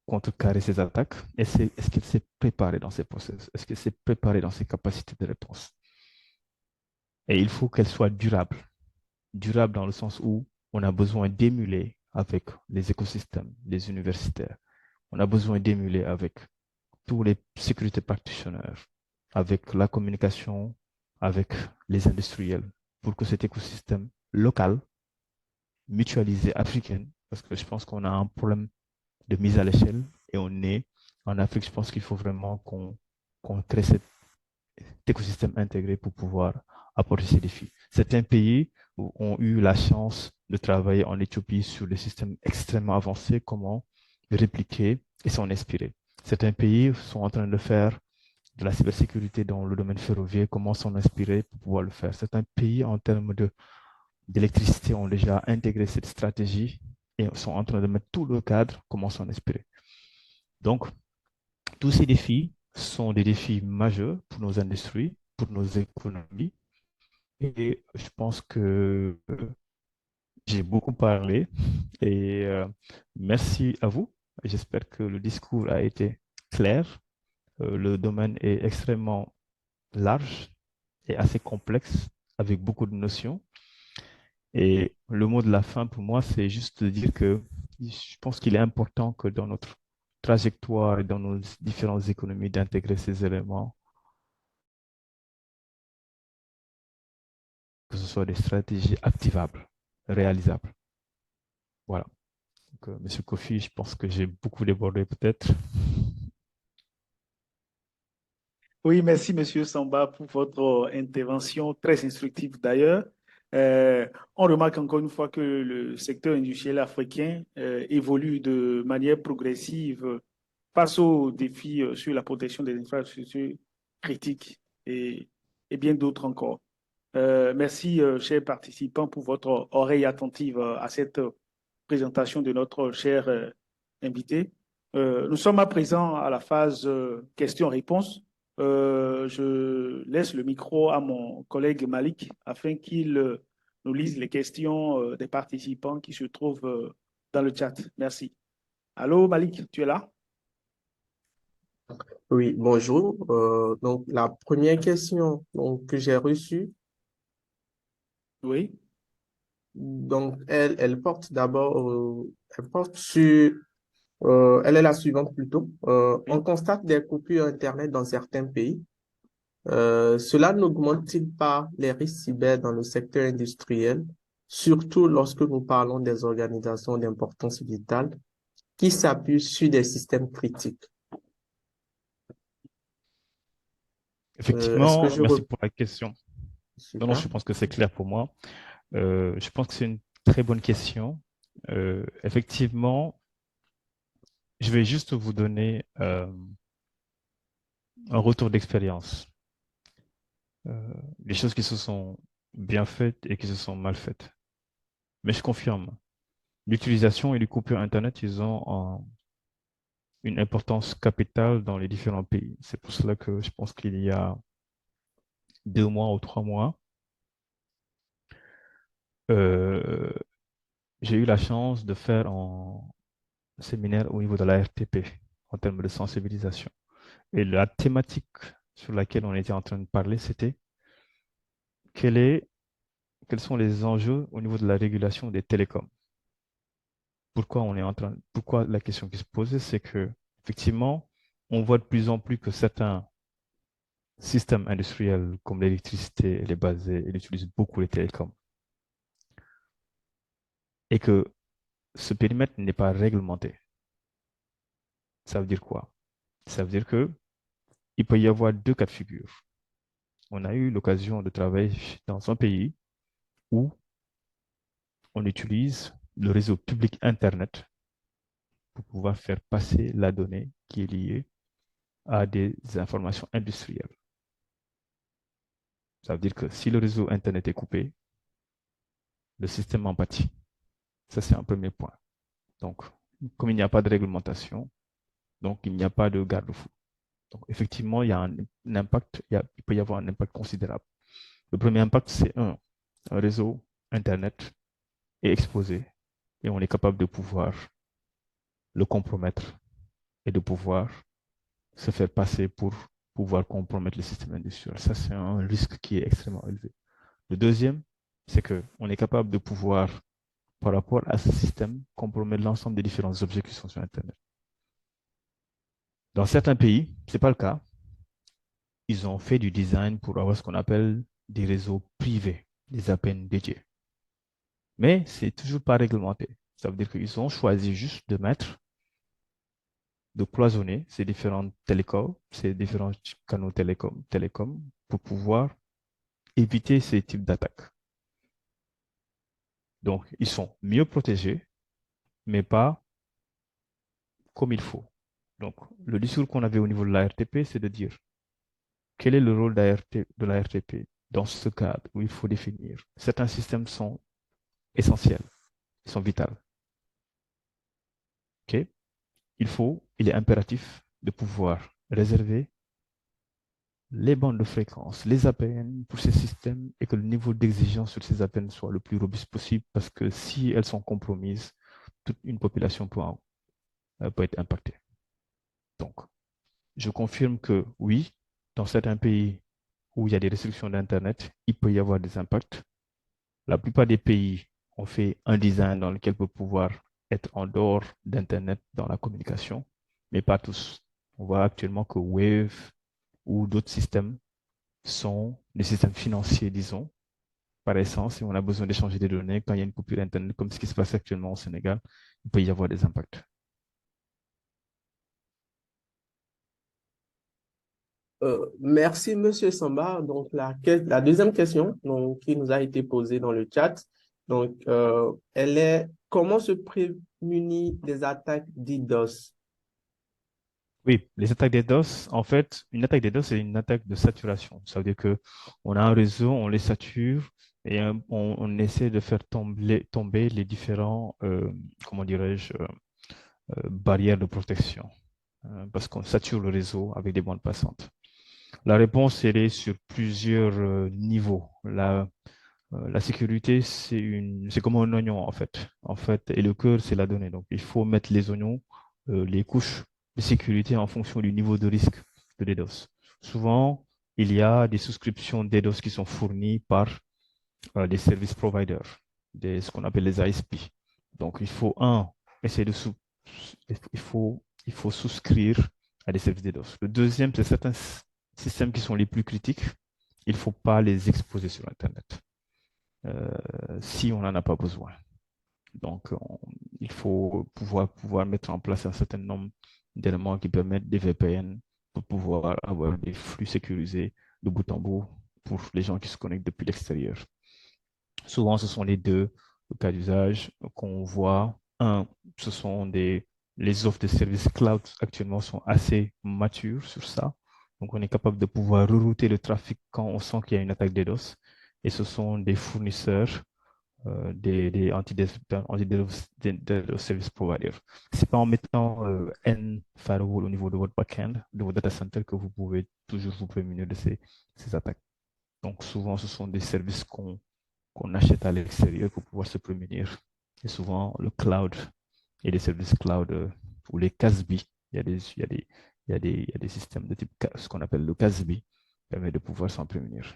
contrecarrer ces attaques? Est-ce qu'il s'est préparé dans ses process? Est-ce qu'il s'est préparé dans ses capacités de réponse? Et il faut qu'elle soit durable. Durable dans le sens où on a besoin d'émuler avec les écosystèmes, les universitaires. On a besoin d'émuler avec tous les sécurité practitioners, avec la communication, avec les industriels, pour que cet écosystème local, mutualisé, africain, parce que je pense qu'on a un problème de mise à l'échelle et on est en Afrique, je pense qu'il faut vraiment qu'on crée cet écosystème intégré pour pouvoir apporter ces défis. Certains pays ont eu la chance de travailler en Éthiopie sur des systèmes extrêmement avancés, comment répliquer et s'en inspirer. Certains pays sont en train de faire de la cybersécurité dans le domaine ferroviaire, comment s'en inspirer pour pouvoir le faire. Certains pays, en termes d'électricité, ont déjà intégré cette stratégie et sont en train de mettre tout le cadre, comment s'en inspirer. Donc, tous ces défis sont des défis majeurs pour nos industries, pour nos économies. Et je pense que j'ai beaucoup parlé et merci à vous. J'espère que le discours a été clair. Le domaine est extrêmement large et assez complexe avec beaucoup de notions. Et le mot de la fin pour moi, c'est juste de dire que je pense qu'il est important que dans notre trajectoire et dans nos différentes économies d'intégrer ces éléments, que ce soit des stratégies activables, réalisables. Voilà. Donc, Monsieur Kofi, je pense que j'ai beaucoup débordé peut-être. Oui, merci, Monsieur Samba, pour votre intervention très instructive d'ailleurs. On remarque encore une fois que le secteur industriel africain évolue de manière progressive face aux défis sur la protection des infrastructures critiques et, et bien d'autres encore. Merci, chers participants, pour votre oreille attentive à cette présentation de notre cher invité. Nous sommes à présent à la phase questions-réponses. Je laisse le micro à mon collègue Malik afin qu'il nous lise les questions des participants qui se trouvent dans le chat. Merci. Allô, Malik, tu es là? Oui, bonjour. Donc, la première question que j'ai reçue, Oui. donc, elle porte d'abord, elle porte elle est la suivante plutôt. On Oui. constate des coupures Internet dans certains pays. Cela n'augmente-t-il pas les risques cyber dans le secteur industriel, surtout lorsque nous parlons des organisations d'importance vitale qui s'appuient sur des systèmes critiques? Est-ce que Effectivement, je... merci pour la question. Non, non, Super. je pense que c'est clair pour moi. Je pense que c'est une très bonne question. Effectivement, je vais juste vous donner un retour d'expérience. Les choses qui se sont bien faites et qui se sont mal faites. Mais je confirme, l'utilisation et les coupures Internet, ils ont une importance capitale dans les différents pays. C'est pour cela que je pense qu'il y a 2 mois ou 3 mois, euh, j'ai eu la chance de faire un séminaire au niveau de la RTP en termes de sensibilisation. Et la thématique sur laquelle on était en train de parler, c'était quel est, quels sont les enjeux au niveau de la régulation des télécoms. Pourquoi la question qui se posait, c'est que effectivement, on voit de plus en plus que certains systèmes industriels comme l'électricité, elle est basée, elle utilise beaucoup les télécoms et que ce périmètre n'est pas réglementé. Ça veut dire quoi? Ça veut dire que il peut y avoir deux cas de figure. On a eu l'occasion de travailler dans un pays où on utilise le réseau public Internet pour pouvoir faire passer la donnée qui est liée à des informations industrielles. Ça veut dire que si le réseau Internet est coupé, le système en pâtit. Ça, c'est un premier point. Donc, comme il n'y a pas de réglementation, donc il n'y a pas de garde-fou. Donc, effectivement, il y a un impact, il peut y avoir un impact considérable. Le premier impact, c'est un réseau Internet est exposé et on est capable de pouvoir le compromettre et de pouvoir se faire passer pour pouvoir compromettre le système industriel. Ça, c'est un risque qui est extrêmement élevé. Le deuxième, c'est qu'on est capable de pouvoir, par rapport à ce système, compromettre l'ensemble des différents objets qui sont sur Internet. Dans certains pays, ce n'est pas le cas. Ils ont fait du design pour avoir ce qu'on appelle des réseaux privés, des APN dédiés. Mais c'est toujours pas réglementé. Ça veut dire qu'ils ont choisi juste de cloisonner ces différents télécoms, ces différents canaux télécoms pour pouvoir éviter ces types d'attaques. Donc, ils sont mieux protégés, mais pas comme il faut. Donc, le discours qu'on avait au niveau de la RTP, c'est de dire quel est le rôle de la RTP dans ce cadre où il faut définir. Certains systèmes sont essentiels, ils sont vitaux. Okay? Il est impératif de pouvoir réserver les bandes de fréquence, les APN pour ces systèmes et que le niveau d'exigence sur ces APN soit le plus robuste possible parce que si elles sont compromises, toute une population peut être impactée. Donc, je confirme que oui, dans certains pays où il y a des restrictions d'Internet, il peut y avoir des impacts. La plupart des pays ont fait un design dans lequel peut pouvoir être en dehors d'Internet dans la communication, mais pas tous. On voit actuellement que Wave ou d'autres systèmes sont des systèmes financiers, disons, par essence, et on a besoin d'échanger des données. Quand il y a une coupure Internet, comme ce qui se passe actuellement au Sénégal, il peut y avoir des impacts. Merci, Monsieur Samba. Donc, la deuxième question donc, qui nous a été posée dans le chat, donc, elle est comment se prémunir des attaques DDoS? Oui, les attaques DDoS, en fait, une attaque DDoS, c'est une attaque de saturation. Ça veut dire que on a un réseau, on les sature et on essaie de faire tomber les différents, comment dirais-je, barrières de protection, parce qu'on sature le réseau avec des bandes passantes. La réponse, elle est sur plusieurs niveaux. La sécurité, c'est comme un oignon, en fait. Et le cœur, c'est la donnée. Donc, il faut mettre les oignons, les couches de sécurité en fonction du niveau de risque de DDoS. Souvent, il y a des souscriptions DDoS qui sont fournies par des service providers, ce qu'on appelle les ISP. Donc, il faut, essayer de il faut souscrire à des services DDoS. Le deuxième, c'est certains systèmes qui sont les plus critiques. Il ne faut pas les exposer sur Internet si on n'en a pas besoin. Donc, il faut pouvoir mettre en place un certain nombre d'éléments qui permettent des VPN pour pouvoir avoir des flux sécurisés de bout en bout pour les gens qui se connectent depuis l'extérieur. Souvent, ce sont les deux cas d'usage qu'on voit. Un, ce sont les offres de services cloud actuellement sont assez matures sur ça. Donc, on est capable de pouvoir rerouter le trafic quand on sent qu'il y a une attaque DDoS. Et ce sont des fournisseurs des anti-DDoS service providers. C'est pas en mettant N firewall au niveau de votre backend, de votre data center, que vous pouvez toujours vous prémunir de ces attaques. Donc souvent, ce sont des services qu'on achète à l'extérieur pour pouvoir se prémunir. Et souvent, le cloud et les services cloud ou les CASB, il y a des systèmes de type ce qu'on appelle le CASB, permet de pouvoir s'en prémunir.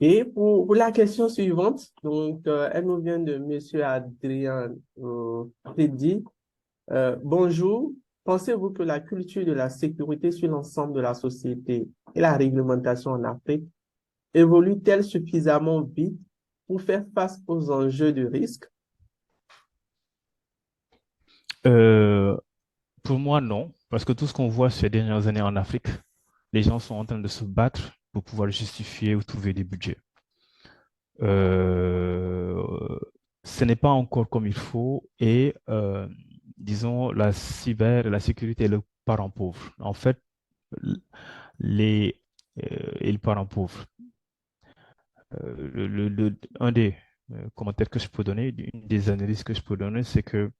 Et pour la question suivante, donc, elle nous vient de Monsieur Adrien Prédi. Bonjour. Pensez-vous que la culture de la sécurité sur l'ensemble de la société et la réglementation en Afrique évolue-t-elle suffisamment vite pour faire face aux enjeux de risque? Pour moi, non, parce que tout ce qu'on voit ces dernières années en Afrique, les gens sont en train de se battre pour pouvoir justifier ou trouver des budgets. Ce n'est pas encore comme il faut et disons la la sécurité est le parent pauvre. En fait, les est le parent pauvre. Un des commentaires que je peux donner, une des analyses que je peux donner, c'est que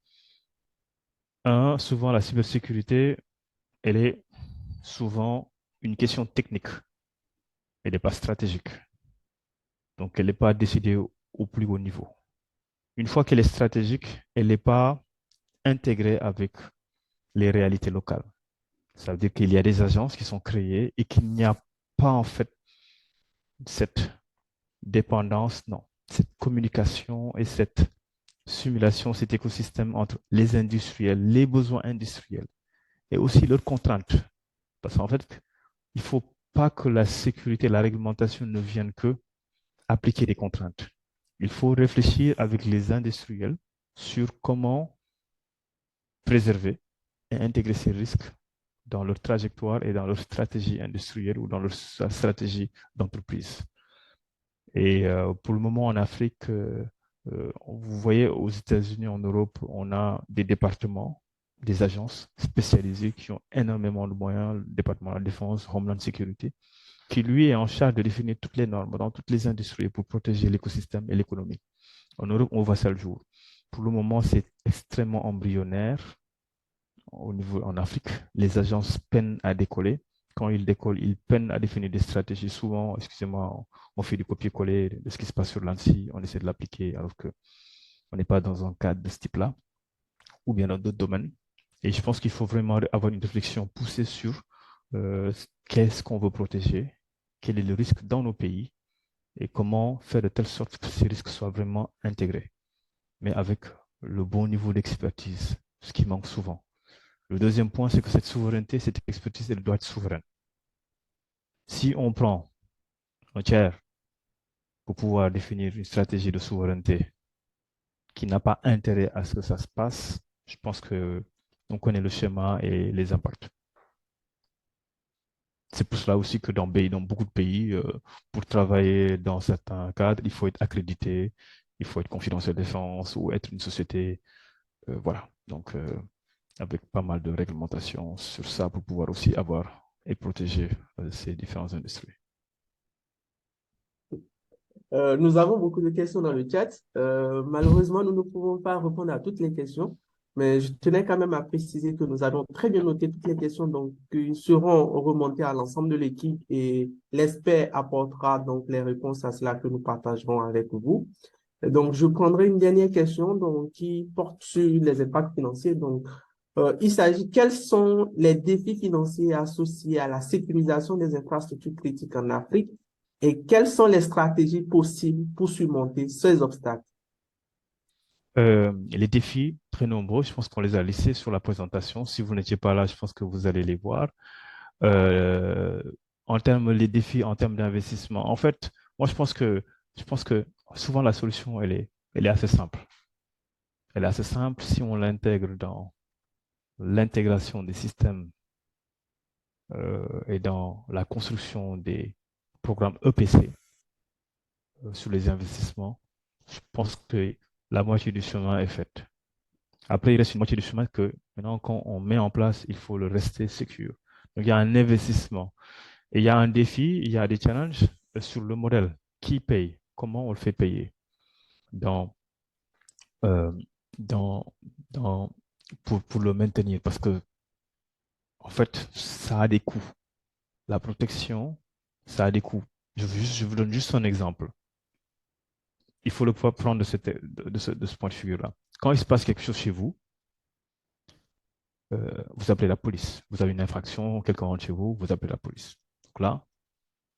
souvent la cybersécurité, elle est souvent une question technique. Elle n'est pas stratégique. Donc, elle n'est pas décidée au plus haut niveau. Une fois qu'elle est stratégique, elle n'est pas intégrée avec les réalités locales. Ça veut dire qu'il y a des agences qui sont créées et qu'il n'y a pas en fait cette dépendance, non, cette communication et cette simulation, cet écosystème entre les industriels, les besoins industriels et aussi leurs contraintes. Parce qu'en fait, il ne faut pas que la sécurité, la réglementation ne viennent que appliquer des contraintes. Il faut réfléchir avec les industriels sur comment préserver et intégrer ces risques dans leur trajectoire et dans leur stratégie industrielle ou dans leur stratégie d'entreprise. Et pour le moment, en Afrique, vous voyez, aux États-Unis, en Europe, on a des départements, des agences spécialisées qui ont énormément de moyens, le département de la défense, Homeland Security, qui lui est en charge de définir toutes les normes dans toutes les industries pour protéger l'écosystème et l'économie. En Europe, on voit ça le jour. Pour le moment, c'est extrêmement embryonnaire au niveau en Afrique. Les agences peinent à décoller. Quand ils décollent, ils peinent à définir des stratégies. Souvent, excusez-moi, on fait du copier-coller de ce qui se passe sur l'ANSSI, on essaie de l'appliquer alors qu'on n'est pas dans un cadre de ce type-là, ou bien dans d'autres domaines. Et je pense qu'il faut vraiment avoir une réflexion poussée sur qu'est-ce qu'on veut protéger, quel est le risque dans nos pays et comment faire de telle sorte que ces risques soient vraiment intégrés, mais avec le bon niveau d'expertise, ce qui manque souvent. Le deuxième point, c'est que cette souveraineté, cette expertise, elle doit être souveraine. Si on prend un tiers pour pouvoir définir une stratégie de souveraineté qui n'a pas intérêt à ce que ça se passe, je pense qu'on connaît le schéma et les impacts. C'est pour cela aussi que dans beaucoup de pays, pour travailler dans certains cadres, il faut être accrédité, il faut être confidentiel défense ou être une société, voilà. Donc, avec pas mal de réglementations sur ça pour pouvoir aussi avoir et protéger ces différentes industries. Nous avons beaucoup de questions dans le chat. Malheureusement, nous ne pouvons pas répondre à toutes les questions, mais je tenais quand même à préciser que nous avons très bien noté toutes les questions, donc qui seront remontées à l'ensemble de l'équipe et l'expert apportera donc les réponses à cela que nous partagerons avec vous. Et donc, je prendrai une dernière question donc, qui porte sur les impacts financiers. Donc, il s'agit, quels sont les défis financiers associés à la sécurisation des infrastructures critiques en Afrique? Et quelles sont les stratégies possibles pour surmonter ces obstacles? Les défis, très nombreux, je pense qu'on les a laissés sur la présentation. Si vous n'étiez pas là, je pense que vous allez les voir. En termes, les défis en termes d'investissement, en fait, moi, je pense que souvent la solution, elle est assez simple. Elle est assez simple si on l'intègre dans l'intégration des systèmes et dans la construction des programmes EPC sur les investissements. Je pense que la moitié du chemin est faite. Après, il reste une moitié du chemin que maintenant, quand on met en place, il faut le rester sécure. Donc, il y a un investissement. Et il y a un défi, il y a des challenges. sur le modèle. Qui paye? Comment on le fait payer? Dans, euh, dans, dans, pour le maintenir. Parce que, en fait, ça a des coûts. La protection, ça a des coûts. Je vous donne juste un exemple. Il faut le pouvoir prendre de ce point de vue-là. Quand il se passe quelque chose chez vous, vous appelez la police. Vous avez une infraction, quelqu'un rentre chez vous, vous appelez la police. Donc là,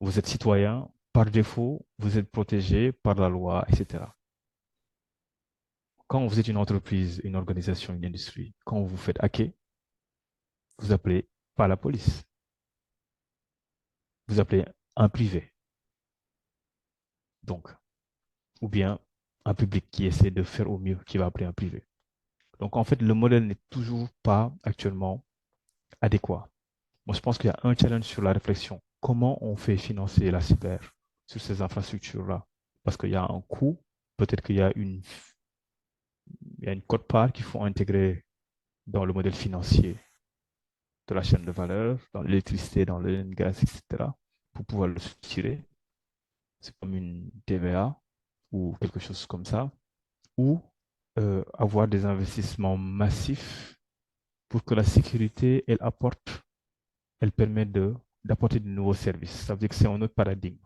vous êtes citoyen, par défaut, vous êtes protégé par la loi, etc. Quand vous êtes une entreprise, une organisation, une industrie, quand vous vous faites hacker, vous appelez pas la police. Vous appelez un privé. Donc, ou bien un public qui essaie de faire au mieux, qui va appeler un privé. Donc, en fait, le modèle n'est toujours pas actuellement adéquat. Moi, je pense qu'il y a un challenge sur la réflexion. Comment on fait financer la cyber sur ces infrastructures-là? Parce qu'il y a un coût, peut-être il y a une quote-part qu'il faut intégrer dans le modèle financier de la chaîne de valeur, dans l'électricité, dans le gaz, etc., pour pouvoir le soutirer. C'est comme une TVA ou quelque chose comme ça, ou avoir des investissements massifs pour que la sécurité, elle permet d'apporter de nouveaux services. Ça veut dire que c'est un autre paradigme.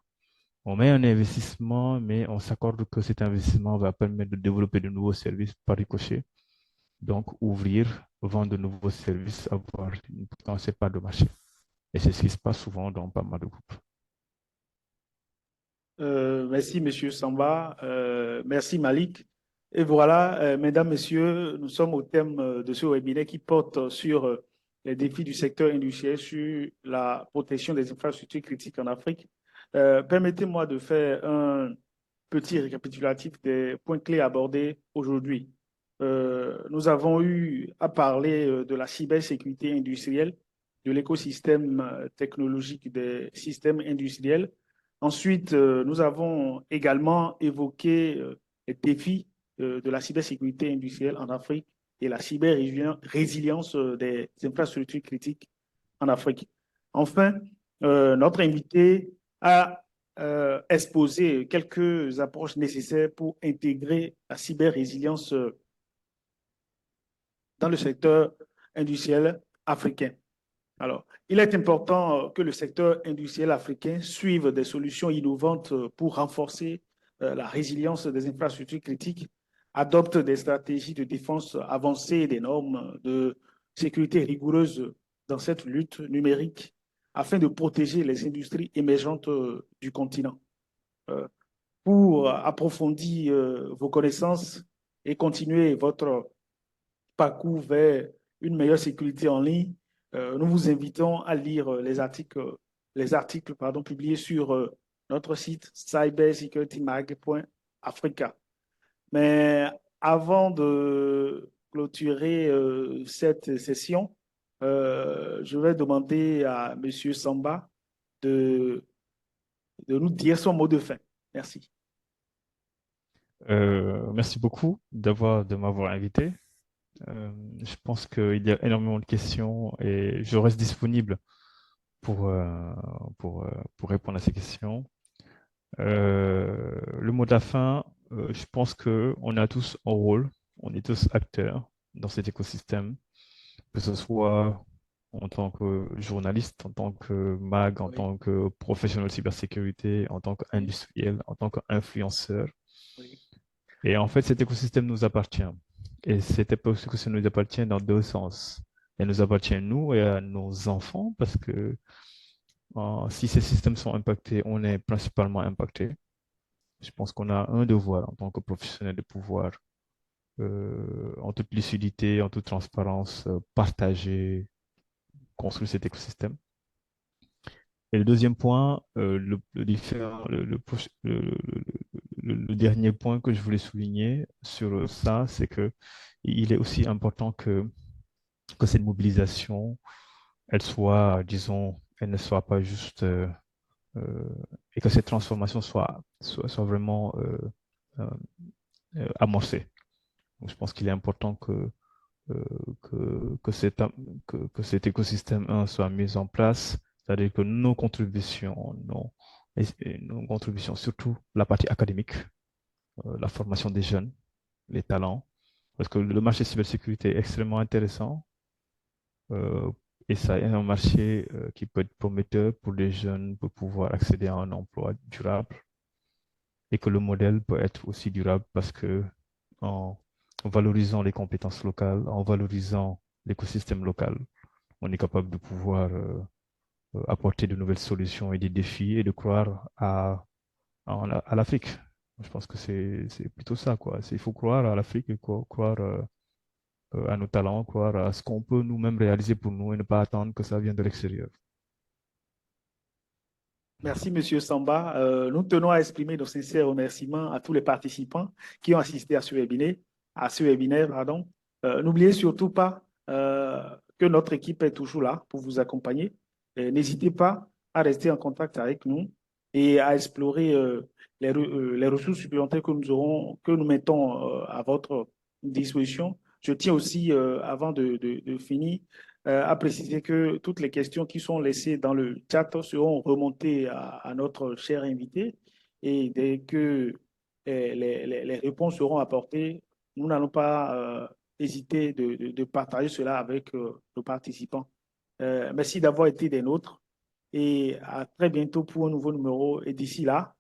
On met un investissement, mais on s'accorde que cet investissement va permettre de développer de nouveaux services par ricochet. Donc, ouvrir, vendre de nouveaux services, avoir une potentielle part de marché. Et c'est ce qui se passe souvent dans pas mal de groupes. Merci, Monsieur Samba. Merci, Malik. Et voilà, mesdames, messieurs, nous sommes au thème de ce webinaire qui porte sur les défis du secteur industriel sur la protection des infrastructures critiques en Afrique. Permettez-moi de faire un petit récapitulatif des points clés abordés aujourd'hui. Nous avons eu à parler de la cybersécurité industrielle, de l'écosystème technologique des systèmes industriels. Ensuite, nous avons également évoqué les défis de la cybersécurité industrielle en Afrique et la cyber-résilience des infrastructures critiques en Afrique. Enfin, notre invité a exposé quelques approches nécessaires pour intégrer la cyber-résilience dans le secteur industriel africain. Alors, il est important que le secteur industriel africain suive des solutions innovantes pour renforcer la résilience des infrastructures critiques, adopte des stratégies de défense avancées et des normes de sécurité rigoureuses dans cette lutte numérique afin de protéger les industries émergentes du continent. Pour approfondir vos connaissances et continuer votre parcours vers une meilleure sécurité en ligne, nous vous invitons à lire les articles publiés sur notre site cybersecuritymag.africa. Mais avant de clôturer cette session, je vais demander à M. Samba de, de nous dire son mot de fin. Merci. Merci beaucoup de m'avoir invité. Je pense qu'il y a énormément de questions et je reste disponible pour, euh, pour répondre à ces questions. Le mot de la fin, je pense qu'on a tous un rôle, on est tous acteurs dans cet écosystème, que ce soit en tant que journaliste, en tant que mag, en Oui, tant que professionnel de cybersécurité, en tant oui, qu'industriel, en tant qu'influenceur. oui. Et en fait, cet écosystème nous appartient. Et cet écosystème nous appartient dans deux sens. Elle nous appartient, nous, et à nos enfants, parce que si ces systèmes sont impactés, on est principalement impacté. Je pense qu'on a un devoir en tant que professionnel de pouvoir, en toute lucidité, en toute transparence, partager, construire cet écosystème. Et le deuxième point, le dernier point que je voulais souligner sur ça, c'est que il est aussi important que cette mobilisation, elle soit, disons, elle ne soit pas juste, euh, et que cette transformation soit vraiment euh, amorcée. Donc, je pense qu'il est important euh, que cet écosystème 1 soit mis en place, c'est-à-dire que nos contributions, et nos contributions, surtout la partie académique, la formation des jeunes, les talents, parce que le marché cybersécurité est extrêmement intéressant euh, et ça est un marché qui peut être prometteur pour les jeunes pour pouvoir accéder à un emploi durable et que le modèle peut être aussi durable parce que en valorisant les compétences locales, en valorisant l'écosystème local, on est capable de pouvoir apporter de nouvelles solutions et des défis et de croire à l'Afrique. Je pense que c'est plutôt ça, quoi. Il faut croire à l'Afrique et croire à nos talents, croire à ce qu'on peut nous-mêmes réaliser pour nous et ne pas attendre que ça vienne de l'extérieur. Merci, Monsieur Samba. Nous tenons à exprimer nos sincères remerciements à tous les participants qui ont assisté à ce webinaire, pardon. N'oubliez surtout pas que notre équipe est toujours là pour vous accompagner. N'hésitez pas à rester en contact avec nous et à explorer les ressources supplémentaires que nous mettons à votre disposition. Je tiens aussi, avant de finir, à préciser que toutes les questions qui sont laissées dans le chat seront remontées à notre cher invité et dès que les réponses seront apportées, nous n'allons pas hésiter de partager cela avec nos participants. Merci d'avoir été des nôtres et à très bientôt pour un nouveau numéro. Et d'ici là,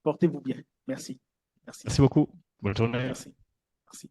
portez-vous bien. Merci. Merci. Merci beaucoup. Bonne journée. Merci.